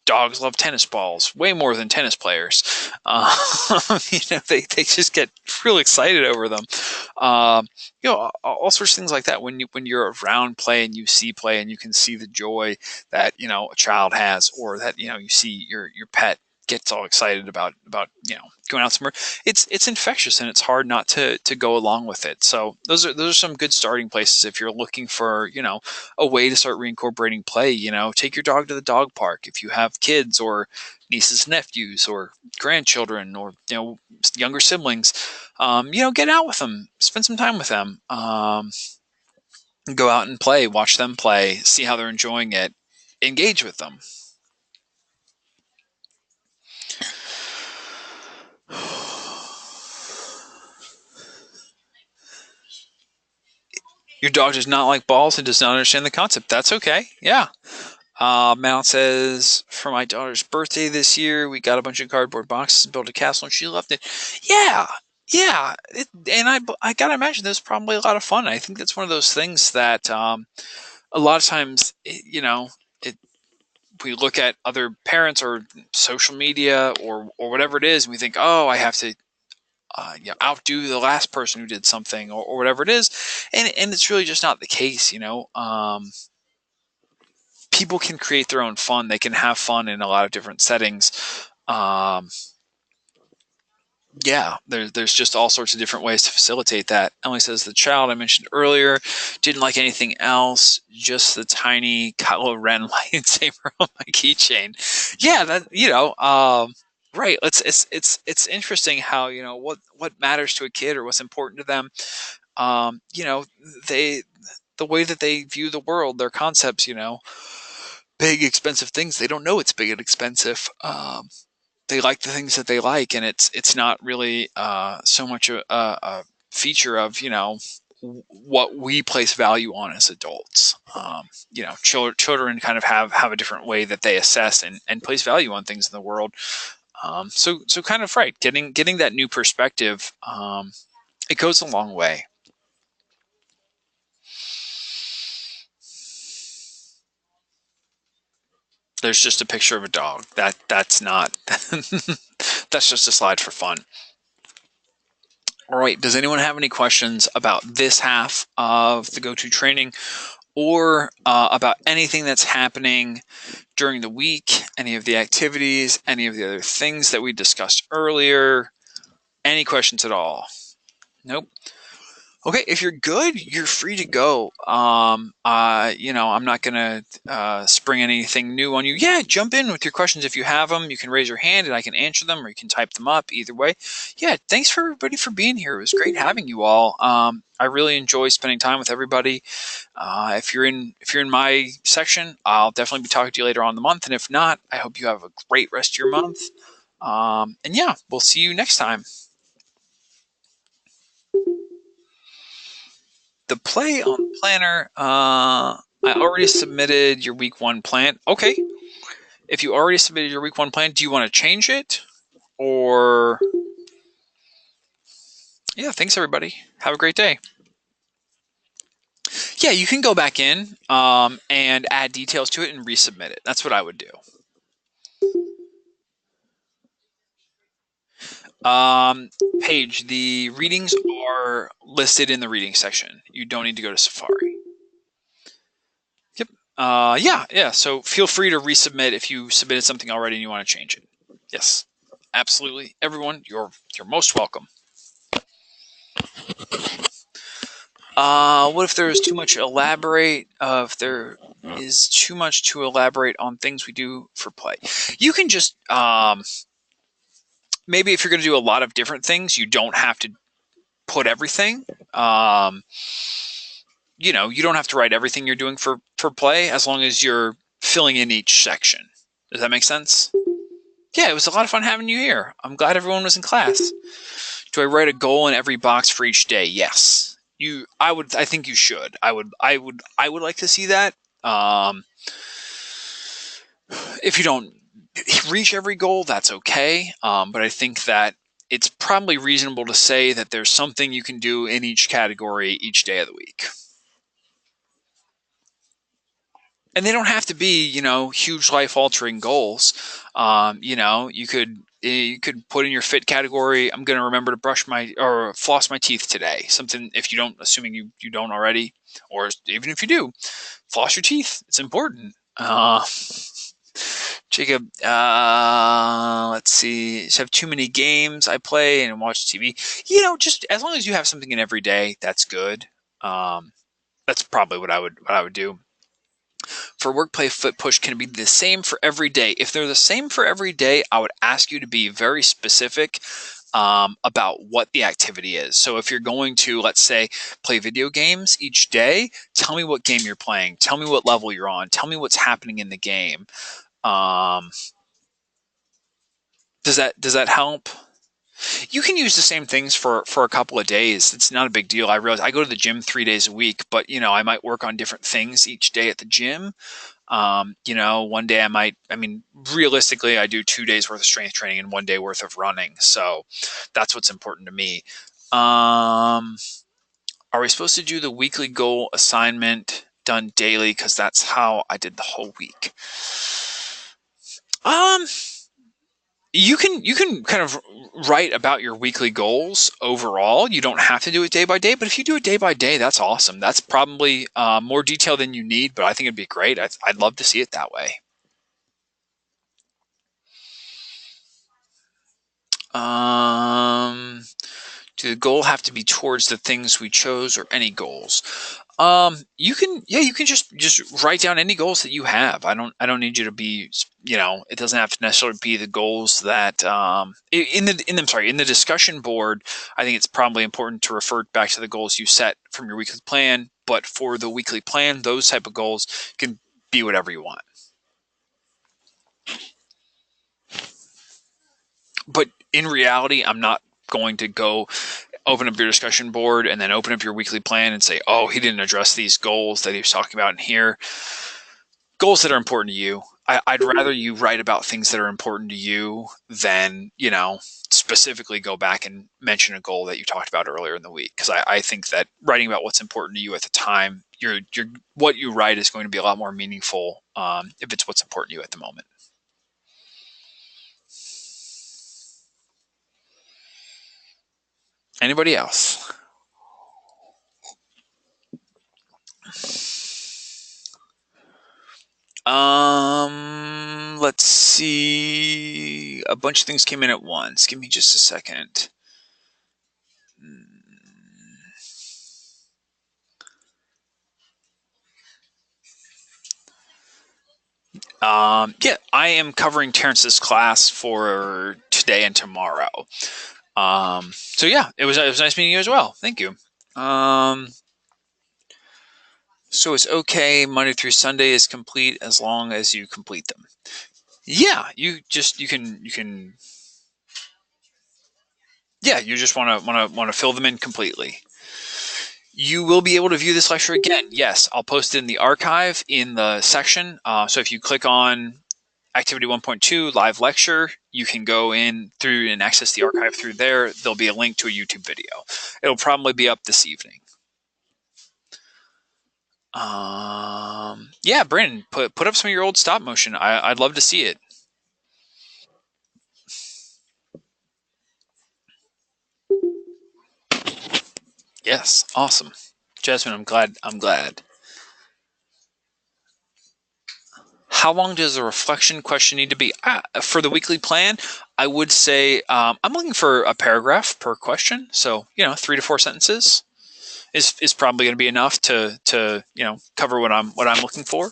dogs love tennis balls way more than tennis players. They just get real excited over them. All sorts of things like that. When you're around play and you see play and you can see the joy that a child has, or that you see your pet gets all excited about going out somewhere. It's infectious, and it's hard not to go along with it. So those are some good starting places if you're looking for a way to start reincorporating play. Take your dog to the dog park if you have kids or nieces, nephews, or grandchildren, or younger siblings. Get out with them, spend some time with them. Go out and play, watch them play, see how they're enjoying it, engage with them. Your dog does not like balls and does not understand the concept. That's okay. Yeah. Mount says, for my daughter's birthday this year, we got a bunch of cardboard boxes and built a castle, and she loved it. Yeah. Yeah. And I got to imagine there's probably a lot of fun. I think that's one of those things that a lot of times, we look at other parents or social media or whatever it is, and we think, oh, I have to outdo the last person who did something, or whatever it is, and it's really just not the case. People can create their own fun. They can have fun in a lot of different settings. There's just all sorts of different ways to facilitate that. Emily says the child I mentioned earlier didn't like anything else, just the tiny Kylo Ren lightsaber on my keychain. Yeah, right. It's interesting how what matters to a kid or what's important to them. They the way that they view the world, their concepts. Big expensive things. They don't know it's big and expensive. They like the things that they like, and it's not really so much a feature of what we place value on as adults. Children kind of have a different way that they assess and place value on things in the world. So kind of right, getting that new perspective, it goes a long way. There's just a picture of a dog. That's not that's just a slide for fun. All right. Does anyone have any questions about this half of the go-to training, or about anything that's happening during the week, any of the activities, any of the other things that we discussed earlier? Any questions at all? Nope. Okay, if you're good, you're free to go. I'm not gonna spring anything new on you. Yeah, jump in with your questions if you have them. You can raise your hand and I can answer them, or you can type them up. Either way, yeah. Thanks for everybody for being here. It was great having you all. I really enjoy spending time with everybody. If you're in my section, I'll definitely be talking to you later on in the month. And if not, I hope you have a great rest of your month. And yeah, we'll see you next time. The play on planner, I already submitted your week 1 plan. Okay. If you already submitted your week 1 plan, do you want to change it? Or yeah, thanks everybody. Have a great day. Yeah, you can go back in and add details to it and resubmit it. That's what I would do. Paige, the readings are listed in the reading section. You don't need to go to Safari. Yep. Yeah. So feel free to resubmit if you submitted something already and you want to change it. Yes, absolutely. Everyone, you're most welcome. What if there is too much elaborate? If there is too much to elaborate on things we do for play, you can just maybe if you're going to do a lot of different things, you don't have to put everything. you know, you don't have to write everything you're doing for play as long as you're filling in each section. Does that make sense? Yeah, it was a lot of fun having you here. I'm glad everyone was in class. Do I write a goal in every box for each day? Yes. I think you should. I would like to see that. If you don't reach every goal, that's okay. But I think that it's probably reasonable to say that there's something you can do in each category each day of the week. And they don't have to be, you know, huge life-altering goals. You could put in your fit category, I'm going to remember to brush my or floss my teeth today. Something, if you don't, assuming you don't already, or even if you do, floss your teeth. It's important. Jacob, let's see. Just have too many games I play and watch TV. You know, just as long as you have something in every day, that's good. That's probably what I would do. For work play foot push can be the same for every day. If they're the same for every day, I would ask you to be very specific about what the activity is. So if you're going to, let's say, play video games each day, tell me what game you're playing. Tell me what level you're on. Tell me what's happening in the game. Does that help? You can use the same things for a couple of days. It's not a big deal. I realize I go to the gym 3 days a week, but you know, I might work on different things each day at the gym. You know, one day realistically, I do 2 days worth of strength training and 1 day worth of running. So that's what's important to me. Are we supposed to do the weekly goal assignment done daily? Because that's how I did the whole week. You can kind of write about your weekly goals overall. You don't have to do it day by day, but if you do it day by day, that's awesome. That's probably more detail than you need, but I think it'd be great. I'd love to see it that way. Do the goal have to be towards the things we chose or any goals? You can just write down any goals that you have. I don't need you to be, you know, it doesn't have to necessarily be the goals that in the discussion board. I think it's probably important to refer back to the goals you set from your weekly plan. But for the weekly plan, those type of goals can be whatever you want. But in reality, I'm not going to go open up your discussion board and then open up your weekly plan and say, oh, he didn't address these goals that he was talking about in here. Goals that are important to you. I'd rather you write about things that are important to you than, you know, specifically go back and mention a goal that you talked about earlier in the week. Because I think that writing about what's important to you at the time, what you write is going to be a lot more meaningful if it's what's important to you at the moment. Anybody else? Let's see. A bunch of things came in at once. Give me just a second. Yeah, I am covering Terrence's class for today and tomorrow. So yeah, it was nice meeting you as well. Thank you. So it's okay. Monday through Sunday is complete as long as you complete them. Yeah, you can. Yeah, you just want to fill them in completely. You will be able to view this lecture again. Yes, I'll post it in the archive in the section. So if you click on Activity 1.2 live lecture, you can go in through and access the archive through there. There'll be a link to a YouTube video. It'll probably be up this evening. Yeah, Brandon, put up some of your old stop motion. I'd love to see it. Yes, awesome. Jasmine, I'm glad. How long does the reflection question need to be? For the weekly plan, I would say I'm looking for a paragraph per question. So, 3 to 4 sentences is probably going to be enough to cover what I'm looking for.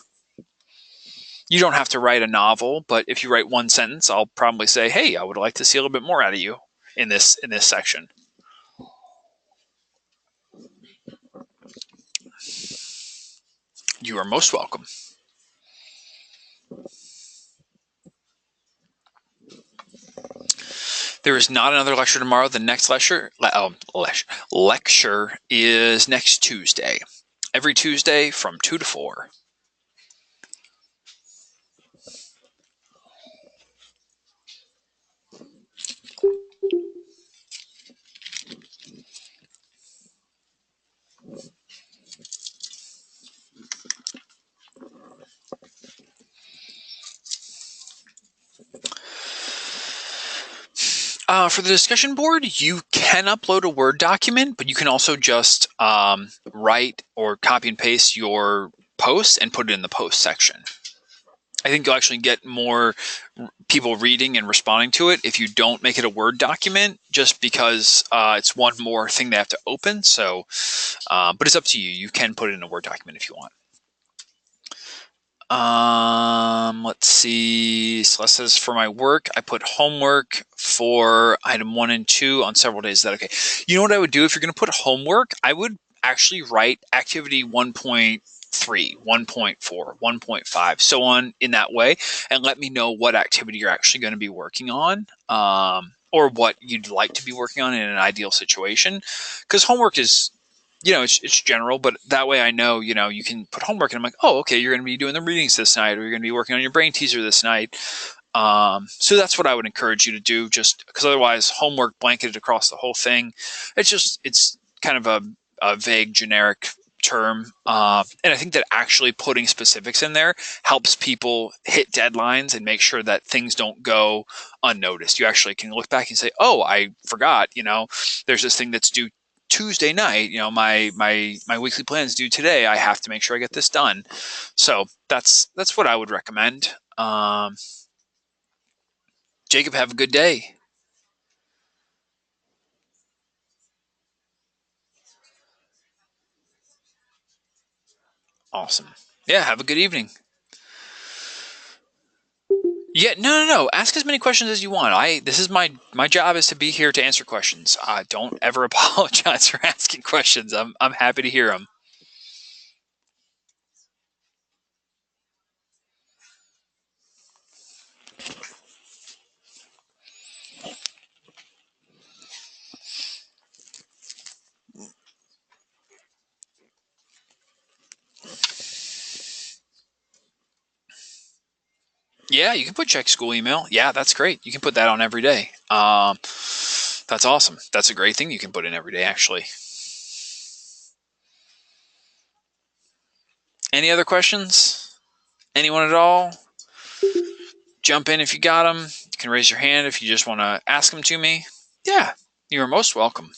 You don't have to write a novel, but if you write one sentence, I'll probably say, hey, I would like to see a little bit more out of you in this section. You are most welcome. There is not another lecture tomorrow. The next lecture is next Tuesday. Every Tuesday from 2 to 4. For the discussion board, you can upload a Word document, but you can also just write or copy and paste your post and put it in the post section. I think you'll actually get more people reading and responding to it if you don't make it a Word document, just because it's one more thing they have to open. So, but it's up to you. You can put it in a Word document if you want. Let's see. Celeste says, for my work, I put homework for item 1 and 2 on several days. Is that okay? You know what I would do if you're going to put homework? I would actually write activity 1.3, 1.4, 1.5, so on in that way, and let me know what activity you're actually going to be working on, or what you'd like to be working on in an ideal situation. Because homework is, it's general, but that way I know, you can put homework and I'm like, oh, okay, you're going to be doing the readings this night, or you're going to be working on your brain teaser this night. So that's what I would encourage you to do, just because otherwise homework blanketed across the whole thing. It's kind of a vague, generic term. And I think that actually putting specifics in there helps people hit deadlines and make sure that things don't go unnoticed. You actually can look back and say, oh, I forgot, there's this thing that's due Tuesday night, my weekly plan's due today. I have to make sure I get this done. So that's what I would recommend. Jacob, have a good day. Awesome. Yeah, have a good evening. Yeah, no. Ask as many questions as you want. This is my job is to be here to answer questions. Don't ever apologize for asking questions. I'm happy to hear them. Yeah, you can put check school email. Yeah, that's great. You can put that on every day. That's awesome. That's a great thing you can put in every day, actually. Any other questions? Anyone at all? Jump in if you got them. You can raise your hand if you just want to ask them to me. Yeah, you're most welcome.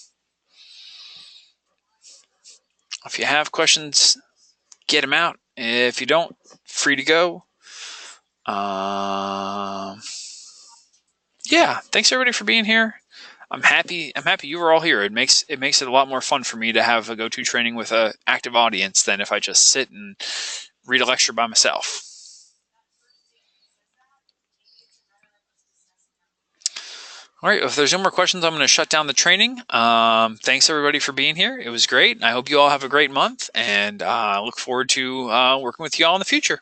If you have questions, get them out. If you don't, free to go. Yeah, thanks everybody for being here. I'm happy you were all here. It makes it a lot more fun for me to have a go-to training with an active audience than if I just sit and read a lecture by myself. All right, if there's no more questions, I'm going to shut down the training. Thanks everybody for being here. It was great. I hope you all have a great month, and I look forward to working with you all in the future.